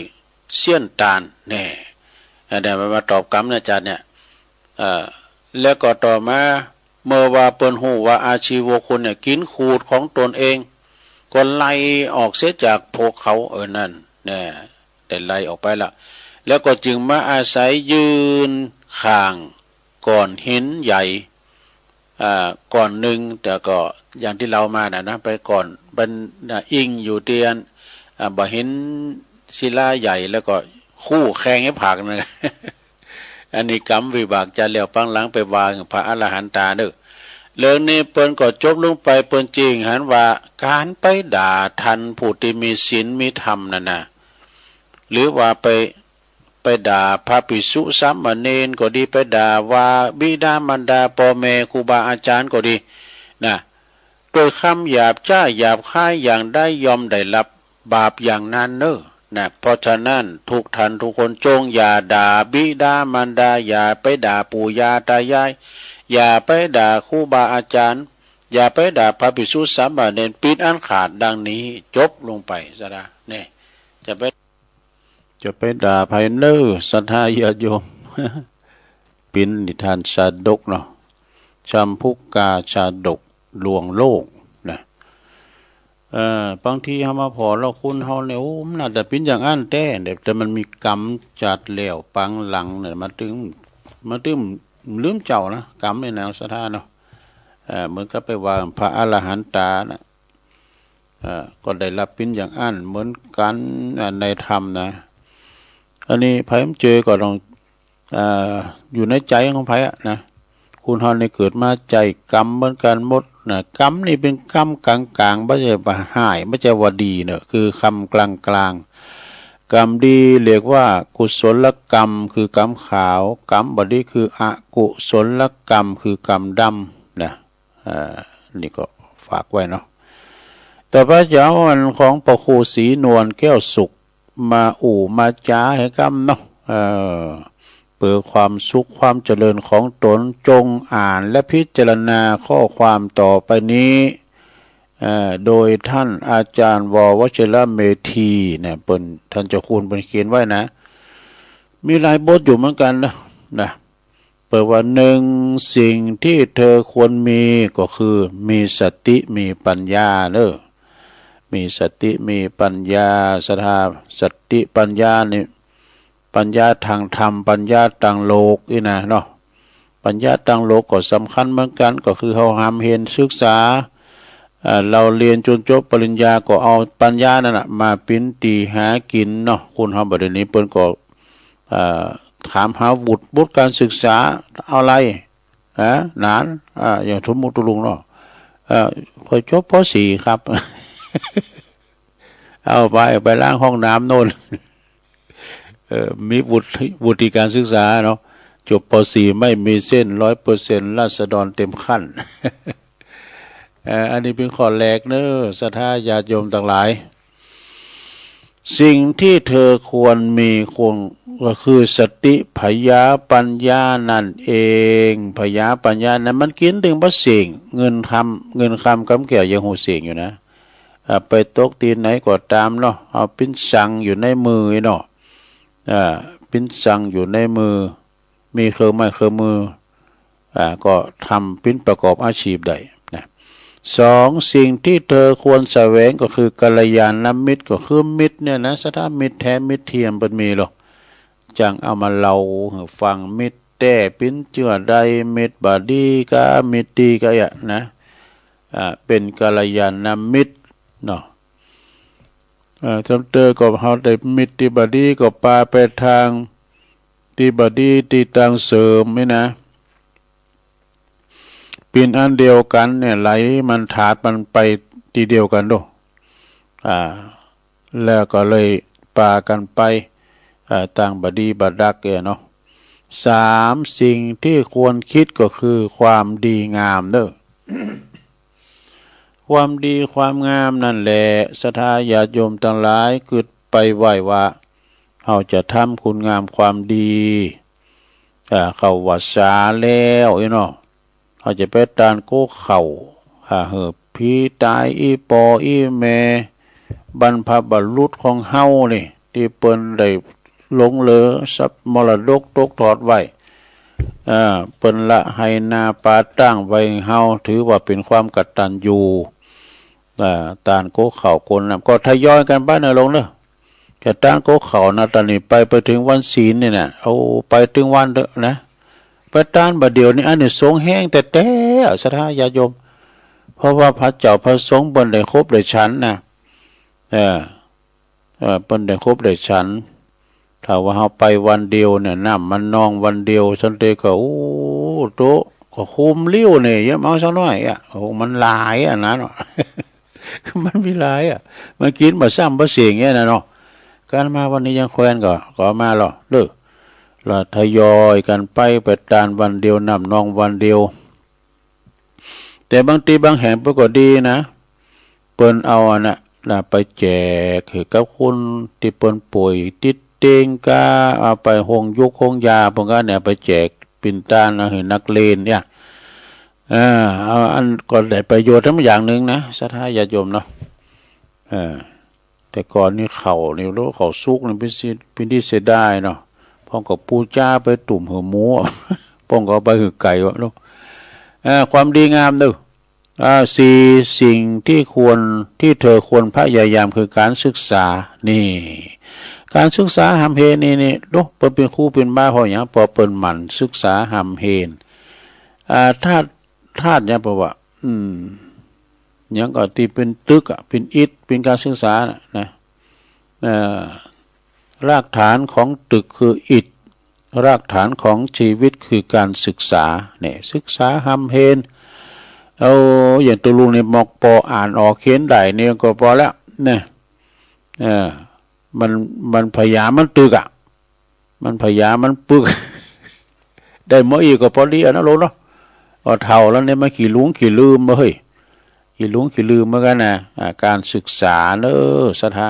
เสี้ยนตาลแน่เดี๋ยวมาตอบกรรมนะอาจารย์เนี่ยแล้วก็ต่อมาเมื่อว่าเปิ้นหูว่าอาชีวคนเนี่ยกินขูดของตนเองก็ไล่ออกเสียจากพวกเขานั่นเนี่ยได้ไล่ออกไปละแล้วก็จึงมาอาศัยยืนข้างก่อนหินใหญ่ก่อนหนึ่งแต่ก็อย่างที่เรามานะไปก่อนบันอิงอยู่เตียนบ่เห็นศิลาใหญ่แล้วก็คู่แข่งให้ผักนะ อันนี้กรรมวิบากจะเลี้ยวปังหลังไปวางพระอรหันตาเด้อเรื่องนี้เปิ้นก็จบลงไปเปิ้นจริงหันว่าการไปด่าทันผู้ที่มีศีลมีธรรมนั่นนะหรือว่าไปด่าพระภิกษุสามเณรก็ดีไปด่าว่าบิดามารดาพ่อแม่ครูบาอาจารย์ก็ดีนะโดยคำหยาบจ้าหยาบคายอย่างได้ยอมได้รับบาปอย่างนั้นเนอะนะเพราะฉะนั้นทุกท่านทุกคนจงอย่าด่าบิดามารดาอย่าไปด่าปู่ย่าตายายอย่าไปด่าครูบาอาจารย์อย่าไปด่าพระภิกษุสามเณรปิดอันขาดดังนี้จบลงไปซะนะเนี่ยจะไปด่าไผเน้อศรัทธาญาติโยม ปินนิทานชาดกเนาะจำพุกกาชาดกลวงโลกนะบางทีเฮามาพอเราคุณเฮาเนี่ยมันน่าจะเป็นอย่างอันแต่มันมีกรรมจัดแล้วปังหลังเนี่ยมาตึงลืมเจ้านะกรรมในแนวศรัทธาเนาะเหมือนกับไปว่าพระอรหันตานะก็ได้รับเป็นอย่างอันเหมือนกันในธรรมนะอันนี้ไผมันเจอก็ต้องอยู่ในใจของไผนะคุณเฮาในเกิดมาใจกรรมเหมือนกันหมด นะกรรมนี่เป็นกรรมกลางๆไม่ใช่ว่าหายไม่ใช่ว่าดีเนอะคือคำกลางๆกรรมดีเรียกว่ากุศลกรรมคือกรรมขาวกรรมบดีคืออกุศลกรรมคือกรรมดำนะนี่ก็ฝากไว้เนาะต่อไปจะเอาวันของพระครูศรีนวลแก้วสุขมามาจ้าให้กรรมเนาะเปิดความสุขความเจริญของตนจงอ่านและพิจารณาข้อความต่อไปนี้โดยท่านอาจารย์ววชิรเมธีเนี่ยเป็นท่านเจ้าคุณเป็นเขียนไว้นะมีหลายบทอยู่เหมือนกันนะเปิดว่าหนึ่งสิ่งที่เธอควรมีก็คือมีสติมีปัญญาเนอะมีสติมีปัญญาสติปัญญานี่ปัญญาทางธรรมปัญญาทางโลกนี่นะเนาะปัญญาทางโลกก็สำคัญเหมือนกันก็คือเขาหามเห็นศึกษาเราเรียนจนจบปริญญาก็เอาปัญญานั่นแหะมาปิ้นตีหากินเนาะคุณทำแบบนี้เปิ้นก็ถามหาวุฒิการศึกษาเอาอะไรนานอย่างทุนมุตุลุงเนาะคอยจบป .4 ครับ เอาไปล้างห้องน้ำโน่นมีวุฒิการศึกษาเนาะจบป .4 ไม่มีเส้น 100% ราษฎรเต็มขั้น อันนี้เป็นข้อแรกเนอะศรัทธาญาติโยมต่างหลายสิ่งที่เธอควรมีก็คือสติพยาปัญญานั่นเองพยาปัญญานั้นมันกินถึงพระเสียงเงินคำกำเกี่ยวยังหูเสียงอยู่นะไปตกตีนไหนก็ตามเนาะเอาปิ้นสังอยู่ในมือเนาะปิ้นสังอยู่ในมือมีเครื่องไม้เครื่องมือก็ทำปิ้นประกอบอาชีพได้นะสองสิ่งที่เธอควรแสวงก็คือกัลยาณมิตรก็คือมิตรเนี่ยนะถ้ามิตรแท้มิตรเทียมเป็นมีหรอกจังเอามาเล่าฟังมิตรแต่ปิ้นเจือใดมิตรบาดีก็มิตรดีก็อย่างนะเป็นกัลยาณมิตรเนาะทำเตอก็เขาได้มิตรที่บดีก็ปาไปทางที่บดีที่ทางเสริมไม่นะเป็นอันเดียวกันเนี่ยไหลมันถาดมันไปทีเดียวกันด้วยแล้วก็เลยปากันไปต่างบดีบดักเนาะสามสิ่งที่ควรคิดก็คือความดีงามเด้อ ความดีความงามนั่นแหละศรัทธาญาติโยมทั้งหลายกึดไปไหวว่าเราจะทำคุณงามความดีเขาวัดสาแล้วเนาะเขาจะไปตานโก้เข่าเหือพี่ตายอีปออีแม่บรรพบุรุษของเฮานี่ที่เปิ้นได้หลงเหลือทรัพย์มรดกตกทอดไว้เปิ้นละให้นาปาตั้งไว้เฮาถือว่าเป็นความกตัญญูตานโก้เข่าคนนำก็ทยอยกันบ้านลงเนอะจะตานโก้เข่านะตอนนี้ไปถึงวันศีลเนี่ยนะเอาไปถึงวันเถอะนะไปตานบัดเดียวนี่อันนี้สงแห้งแต่ศรัทธาญาติโยมเพราะว่าพระเจ้าพระสงฆ์บนได้ครบได้ฉันนะบนได้ครบได้ฉันถ้าว่าเราไปวันเดียวเนี่ยน้ำมันนองวันเดียวฉันเตก็โอ้โตก็คุมเลี้ยวเนี่ยยังเอาสักหน่อยโอ้มันหลายนะเนาะ มันมีหลายมันกินมาซ้ำมาเสียงเงี้ยนะเนาะการมาวันนี้ยังแควนก็มาหรอเด้อเราทยอยกันไปตานวันเดียวนำนองวันเดียวแต่บางทีบางแห่งก็ดีนะเปิ้นเอาไปแจกให้กับคนที่เปิ้นป่วยติดเตียงกาเอาไปห้องยุกห้องยาพวกนั้นเนี่ยไปแจกปิ่นตาลให้นักเลนเนี่ยเอาอันก็ได้ประโยชน์ทั้งอย่างหนึ่งนะศรัทธาญาติโยมเนาะแต่ก่อนนี่เขานี่รู้เขาซุกนี่เป็นที่เสียดายเนาะพ่อก็ปูจ้าไปตุ่มหัวหมูพ่อก็ไปหือไก่วะลูกความดีงามดูสี่สิ่งที่เธอควรพยายามคือการศึกษานี่การศึกษาหำเฮนนี่ลูกเป็นครูเป็นบ้าพออย่างพอเปินหมั่นศึกษาหำเฮนธาตุเนี่ยเพราะว่าอย่างก็ที่เป็นตึกเป็นอิฐเป็นการศึกษานะรากฐานของตึกคืออิฐรากฐานของชีวิตคือการศึกษาเนี่ยศึกษาหำเฮน เอาอย่างตัวลุงเนี่ยมอกปออ่านออกเขียนได้เนี่ยก็พอแล้วเนี่ยมันพยายามมันตึกอ่ะมันพยายามมันปึก ได้หมออีกก็พอดีนะลุงเนาะเอาเท่าแล้วเนี่ยมาขี่ลุงขี่ลืมมาเฮ้ยขี่ลุงขี่ลืมเหมือนกันนะการศึกษาเนอะสถา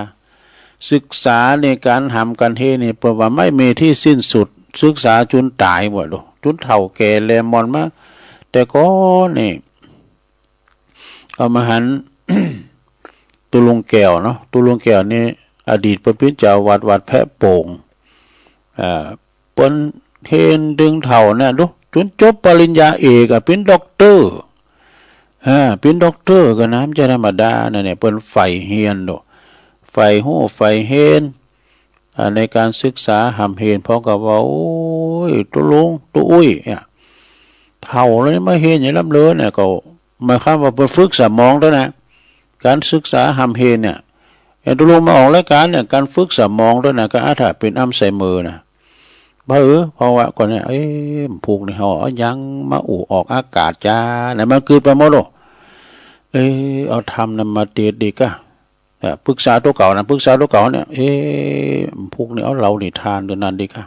ศึกษาในการทำกันเทนี่เพราะว่าไม่มีที่สิ้นสุดศึกษาจนตายหมดเลยจนเฒ่าแก่แลมอนมาแต่ก็นี่เอามาหัน ตุลุงแก้วเนาะตุลุงแก้วนี่อดีตเป็นเจ้าวัดแพะโป่งเปิ้นเทนดึงเฒ่าเนี่ยดูจนจบปริญญาเอกเป็นด็อกเตอร์เป็นด็อกเตอร์ก็น้ำจะธรรมดาเนี่ยเปิ้นใฝ่เฮียนดูใฝ่หู้ใฝ่เฮนในการศึกษาหำเฮนเพราะกับว่าโอ้ยตุลุงตุอุ้ยเนี่ยเฒ่าแล้วมาเฮนอย่างล้ำเลิศเนี่ยก็หมายความว่าเปิ้นฝึกสมองด้วยนะการศึกษาหำเฮนเนี่ยตุลุงมาออกรายการเนี่ยการฝึกสมองด้วยนะก็อาจจะเป็นอัลไซเมอร์นะเพราะว่าก่อนเนี่ยผูกในห่อยังมาออกอากาศจ้าไหนมันคือไปหมดหรอเอาทำนำมาเตียดีก็ปรึกษาตัวเก่านะปรึกษาตัวเก่าเนี่ยผูกเนี่ยเอาเรานี่ทานเดือนนั้นดีค่ะ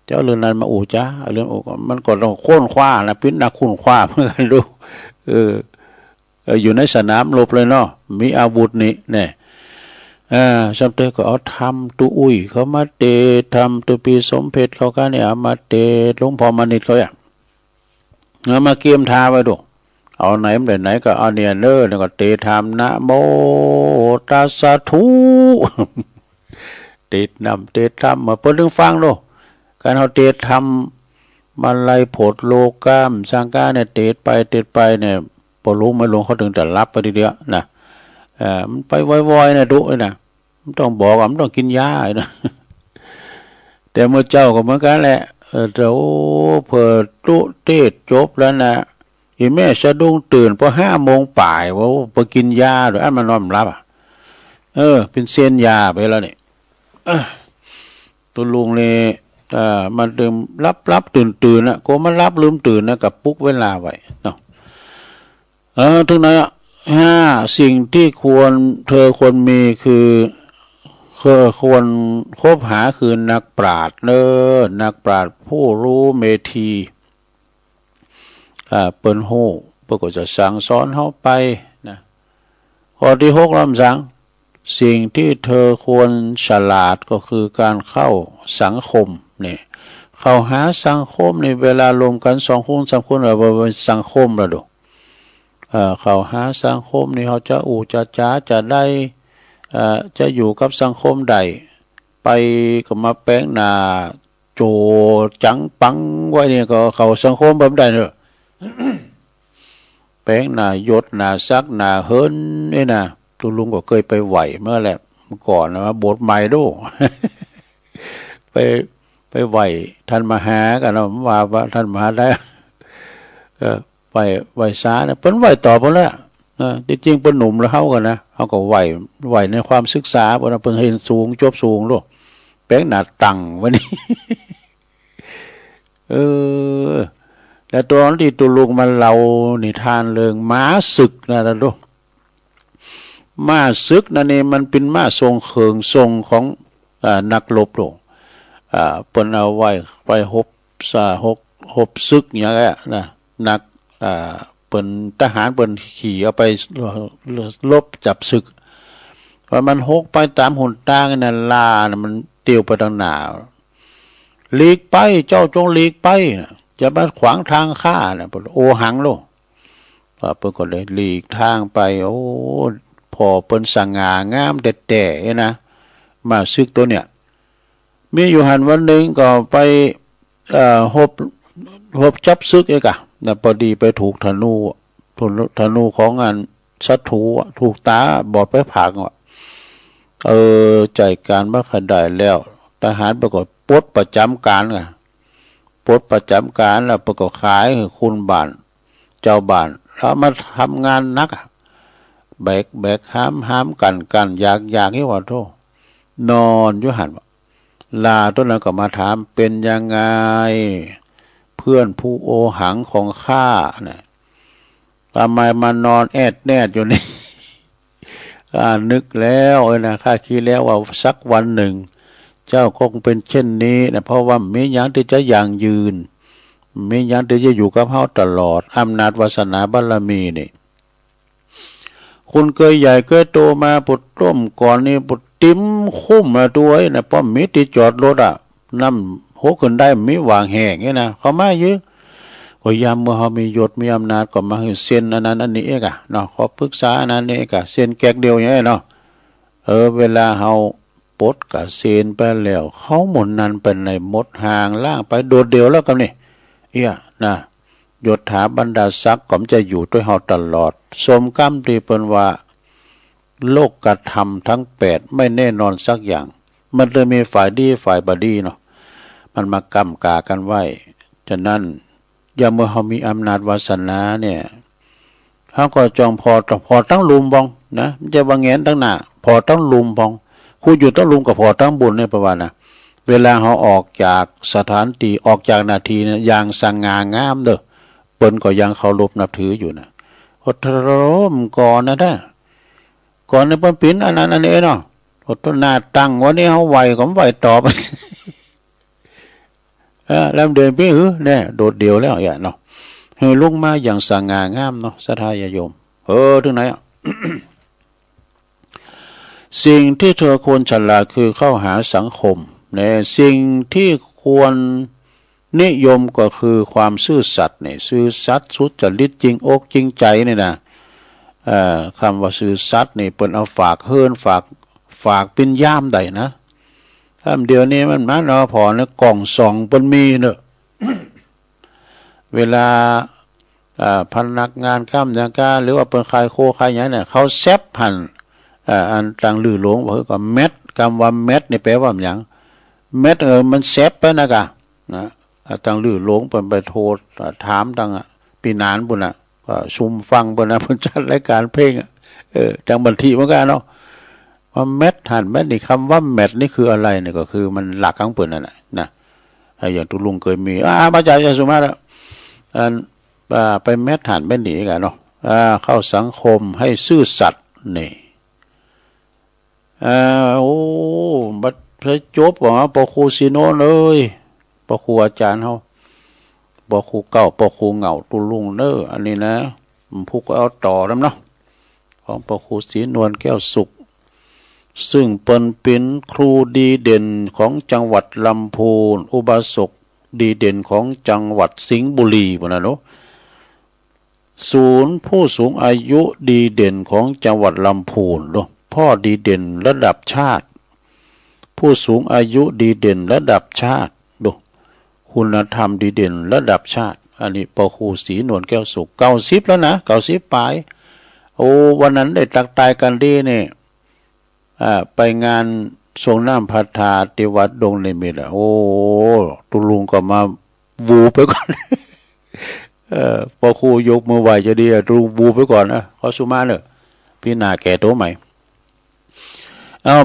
เจ้าเรื่องนั้นมาจ้าเรื่องมันก็ต้องโค่นคว้านะพิษนักคุ้นคว้าเพื่อนดูอยู่ในสนามรบเลยเนาะมีอาวุธนี่เนี่ยสมเด็จก็เอาทำตุอุ้ยเขามาเตะทำตุปีสมเพชรเขาก็เนี่ยมาเตะหลวงพ่อมณิตเขาเนี่ยมาเกียมทาไว้ดูเอาไหนไหนก็เอาเนี่ยเนอแล้วก็เตะทำนะโมตัสสะธุเตะนำเตะทำมาเพิ่นถึงฟังดูการเอาเตะทำมาไล่โผดโลกามสังกาเนี่ยเตะไปเนี่ยพอรู้ไม่ลงเขาถึงจะรับไปทีเดียวนะมันไปวอยๆนะดุนะมันต้องบอกว่ามันต้องกินยานะแต่เมื่อเจ้าก็เหมือนกันแหละเดี๋ยวเผื่อตุเตศจบแล้วนะอีแม่สะดุ้งตื่นพอ5 โมงป่ายว่าไปกินยาหรือมันนอนรับเป็นเส้นยาไปแล้วนี่ตัวลุงเลยมันดื่มรับตื่นนะก็มันรับลืมตื่นนะกับปุ๊กเวลาไว้เนาะถึงไหนสิ่งที่เธอควรมีคือควรคบหาคือนักปราชญ์นักปราชญ์ผู้รู้เมธีเปิ้นฮู้เปิ้นก็จะสั่งสอนเฮาไปนะข้อที่6ลำสั่งสิ่งที่เธอควรฉลาดก็คือการเข้าสังคมนี่เข้าหาสังคมในเวลารวมกัน2 คน 3 คนเป็นสังคมละดูเข้าหาสังคมนี่เขาจะจะจ้าจะได้จะอยู่กับสังคมใดไปก็มาแป้งหน้าโจจังปังไว้เนี่ยก็เข้าสังคมแบบใดเนอะ แป้งหน้ายศหน้าซักหน้าเฮิรนนี่นะตุลุงก็เคยไปไหวเมื่อแหละก่อนนะบทใหม่ดู ไปไหวท่านมหากันนะว่าท่านมหาได้ไหวซ้าเนี่ยเปิ้นไหวต่อเพิ่นแล้วจริงๆเปิ้นหนุ่มแล้วเฮากันนะเฮาก็ไหวในความศึกษาเพิ่นเห็นสูงจบสูงโลกแป้งหน้าตังวันนี้ แล้วตอนที่ตุลุงมาเล่านิทานเรื่องม้าศึกนะท่านดูม้าศึกนั่นนี่มันเป็นม้าทรงเขิงทรงของนักรบโลกเปิ้นเอาไว้ไปหบศึกอย่างเงี้ยนะนักเปิ้นทหารเปิ้นขี่เอาไปลบจับศึกว่ามันหกไปตามหนทางนั่นลานะมันเตียวไปทางหน้าหลีกไปเจ้าจงหลีกไปนะจะมาขวางทางข้านะเปิ้นโอหังโลเปิ้นก็เลยหลีกทางไปโอ้พอเปิ้นสง่างามแต่นะมาศึกตัวเนี่ยมีอยู่หันวันหนึ่งก็ไปหบจับซึกเอกะแต่พอดีไปถูกธนูของงานศัตรูถูกตาบอดไปผักใจการมาขได้แล้วทหารประกอบปลดประจำการไงปลดประจำการแล้วประกอบขายคุณบ้านเจ้าบ้านแล้วมาทำงานนักแบกห้ามกันอยากให้ว่าโทษนอนอยู่หันลาต้นนั้นก็มาถามเป็นยังไงเพื่อนผู้โอหังของข้าเนี่ย ทำไมมานอนแอดแนดอยู่นี่ นึกแล้วนะข้าคิดแล้วว่าสักวันหนึ่งเจ้าคงเป็นเช่นนี้นะเพราะว่ามีอย่างที่จะยั่งยืนมีอย่างที่จะอยู่กับเฮาตลอดอำนาจวาสนาบารมีนี่คุณเคยใหญ่เคยโตมาปุดต้มก่อนนี่ปุดติ้มคุ้มมาด้วยนะป้อมมีที่จอดรถน้ำหกขึ้นได้มีวางแห่งนี่นะเขามาเยอะก็ยามเมื่อเขามียศมีอำนาจก็มาให้เซ็นอันนั้นอันนี้เองเนาะขอปรึกษาอันนั้นนี่เองเซ็นแก๊กเดียวอย่างนี้เนาะเวลาเขาปดกับเซ็นไปแล้วเขาหมุนนั้นเป็นในมดห่างล่างไปโดดเดียวแล้วกันนี่นะยศถาบรรดาศักดิ์ก็จะอยู่ด้วยเขาตลอดสมกรรมที่เป็นว่าโลกกระทำทั้ง8ไม่แน่นอนสักอย่างมันเลยมีฝ่ายดีฝ่ายบดีเนาะมันมากำกากันไว้ฉะนั้นอย่าเมื่อเขามีอำนาจวาสนาเนี่ยเขาก็จองพอตั้งลุมบองนะมันจะบางแงนตั้งหน้าพอตั้งลุมบองคู่อยู่ตั้งลุมกับพอตั้งบุญเนี่ยประมาณนะเวลาเขาออกจากสถานที่ออกจากนาทีเนี่ยอย่างสง่างามเด้อเปิ้นก็ยังเคารพนับถืออยู่นะอดทนก่อนนะก่อนในเปิ้นปิ้นอันนั้นอันนี้เนาะอดทนหน้าตั้งวันนี้เขาไหวก็ไหวตอบแล้วเดินไปเนี่ยโดดเดี่ยวแล้วเนาะลงมาอย่างสง่างามเนาะสัทธาญาโยมถึงไหนสิ่งที่เธอควรฉลาดคือเข้าหาสังคมเนี่ยสิ่งที่ควรนิยมก็คือความซื่อสัตย์เนี่ยซื่อสัตย์สุจริตจริงอกจริงใจนี่นะคำว่าซื่อสัตย์นี่เปิ้นเอาฝากเฮิรนฝากเป็นย่ามใดนะเดี๋ยวนี้มันมาเนาะพอเนี่ยกล่องส่องเปิ้นมีเนอะ เวลาพนักงานข้ามอย่างการหรือว่าเปิ้นขายโคขายหยังเนี่ยเขาแซบหันอันต่างลือหลวงบอกว่าเม็ดคำว่าเม็ดนี่แปลว่าอย่างเม็ดมันแซบไปนะกะนะต่างลือหลวงเปิ้นไปโทรถามต่างปีนานปุ่นซุมฟังปุ่นนะเพิ่นจัดรายการเพลงจังบันทีเหมือนกันเนาะว่าเม็ดหันเม็ดนี่คำว่าเม็ดนี่คืออะไรเนี่ยก็คือมันหลักของเปิ้นนั่นแหละนะอย่างตุลุงเคยมีมาจากสุมาแล้วไปเม็ดหันเม็ดนี่กันเนาะเข้าสังคมให้ซื่อสัตย์นี่บัดพระจบว่าปครูสิโนเลยปครูอาจารย์เฮาปครูเก่าปครูเหงาตุลุงเด้ออันนี้นะผู้ก็เอาต่อนำเนาะของปครูศรีนวลแก้วสุขซึ่งเป็นครูดีเด่นของจังหวัดลำพูนอุบาสกดีเด่นของจังหวัดสิงห์บุรีพุ่นน่ะเนาะศูนย์ผู้สูงอายุดีเด่นของจังหวัดลำพูนเนาะพ่อดีเด่นระดับชาติผู้สูงอายุดีเด่นระดับชาติดูคุณธรรมดีเด่นระดับชาติอันนี้ปครูศรีนวลแก้วสุข90แล้วนะ90ปลายวันนั้นได้ตักตายกันดีนี่ไปงานทรงน้ำพัทาที่วัดดงนิมิตตุลุงก็มาวูไปก่อนปครูยกมือไหวจะดีตุลุงวูไปก่อนนะขอสุมาเนอะพี่นาแก่ตัวใหม่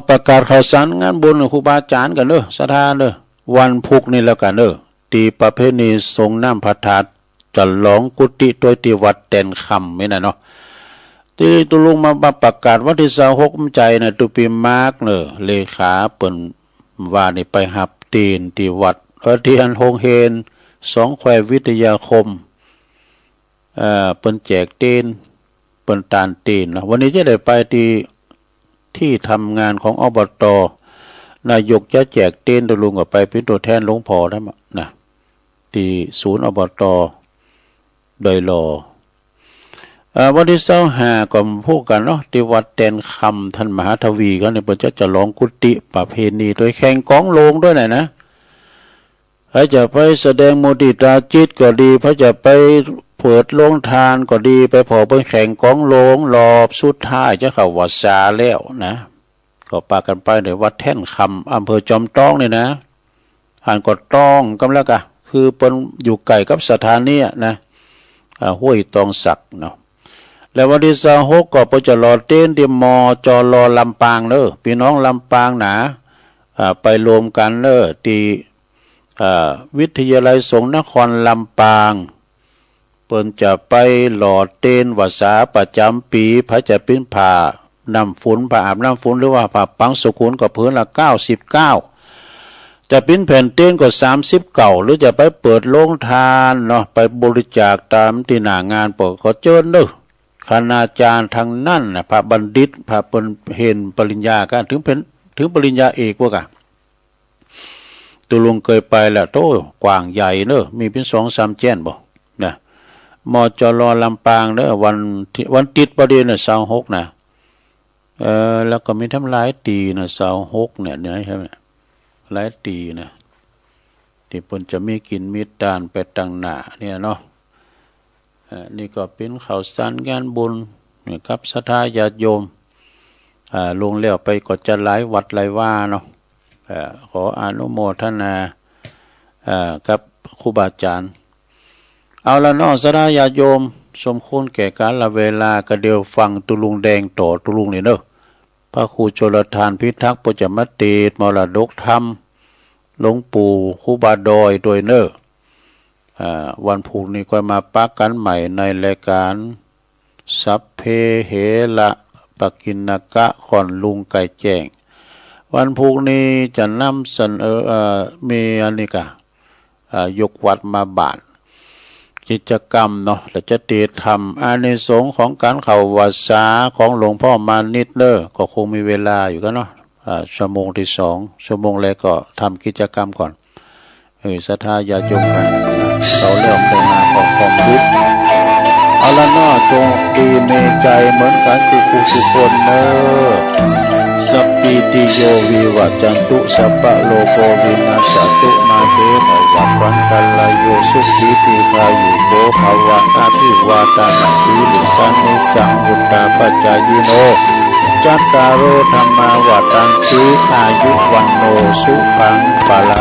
ประกาศข่าวสารงานบุญครูบาอาจารย์กันเด้อศรัทธาเด้อวันพุกนี่แล้วกันเด้อตีประเพณีทรงน้ำพัทาจะหลองกุฏิโดยที่วัดแตนคำไม่น่ะเนาะที่ตุลุงมาประกาศวันที่26ใจนะตุปีมาร์กเนอะเลขาเปิ่นว่านี่ไปหับตีนที่วัดที่อันโฮงเฮน2แคววิทยาคมเปิ่นแจกตีนเปิ่นตานตีนนะวันนี้จะได้ไปที่ทำงานของอบต.นายกจะแจกเต้นตุลุงก็ไปเป็นตัวแทนหลวงพ่อได้มั้ยนะที่ศูนย์อบต.โดยรอวันที่25ก็พูดกันเนาะที่วัดแตนคำท่านมหาทวีเขาเนี่ยเพิ่นจะร้องกุฏิประเพณีโดยแข่งกองโลงด้วยนะถ้าจะไปแสดงมุทิตาจิตก็ดีพระจะไปเปิดโรงทานก็ดีไปพอเพิ่นแข่งกองโลงรอบสุดท้ายจะเข้าวัดสาแล้วนะก็ปากันไปในวัดแท่นคำอำเภอจอมต้องนี่นะอ่านก็ต้องกำแล้วกะคือเปิ้นอยู่ไกลกับสถานนี้นะห้วยตองศักดิ์เนาะแล้ววันที่26ก็เปิ้นจะรอเต้นที่มจรลำปางเด้อพี่น้องลำปางนะไปรวมกันเด้อที่วิทยาลัยสงฆ์นครลำปาง เปิ้นจะไปหล่อเต้นวาษาประจำปีพระจะเป็นผ้าน้ำฝนผ้าอาบน้ำฝนหรือว่าผ้าปังสุขุนก็พื้นละ99จะเป็นแผ่นเต้นก็39หรือจะไปเปิดโรงทานเนาะไปบริจาคตามที่หน้างานปกขอเชิญเด้อคณาจารย์ทางนั้นนะพระบัณฑิตพระเป็นเห็นปริญญากันถึงปริญญาเอกพวกอะตุลุงเคยไปแล้วโตกว้างใหญ่เนอะมีเป็น2-3แจ้นบ่นะมจรลำปางเนอะวันติดประเด็นน่ะ26นะแล้วก็มีทำหลายตีนะ26เนี่ยใช่ไหมหลายตีนะที่เพิ่นจะมีกินมีตานไปตั้งหน้าเนี่ยเนาะนี่ก็เป็นข่าวสารงานบุญครับศรัทธาญาติโยมลงแล้วไปก็จะหลายวัดหลายว่าเนาะขออนุโมทนากับครูบาอาจารย์เอาละเนาะศรัทธาญาติโยมสมควรแก่กาลเวลากระเดียวฟังตุลุงแดงต่อตุลุงนี่เนาะพระครูชลทานพิทักษ์ปุจจมติมรดกธรรมหลวงปู่ครูบาดอยโดยเนอะวันพุธนี้ก็มาปักกันใหม่ในรายการสัพเพเหระปกิณกะขอนลุงไก่แจ้งวันพุธนี้จะนำเสนอมีอันนี้กะยกวัดมาบาทกิจกรรมเนาะและจะเตทำอานิสงส์ของการเข้าวาษาของหลวงพ่อมานิดเนอก็คงมีเวลาอยู่กันเนาะชั่วโมงที่2ชั่วโมงแรกก็ทำกิจกรรมก่อนศรัทธาญาติโยมกันเราเริ่มเป็นมาของความทุกข์เอาละเนาะจงดีในใจเหมือนกันทุกคนเนอะสัพพิติโยวิวัจจันตุสัพพะโลกวินาศตุมาเตภวัตวันตรายโยสุขีติคายุโกภวะอภิวาทนาสีลิสานิจังวุตตาปัจจายโนจัตตารโอธรรมาวัฏันติอายุวันโนสุขังปะละ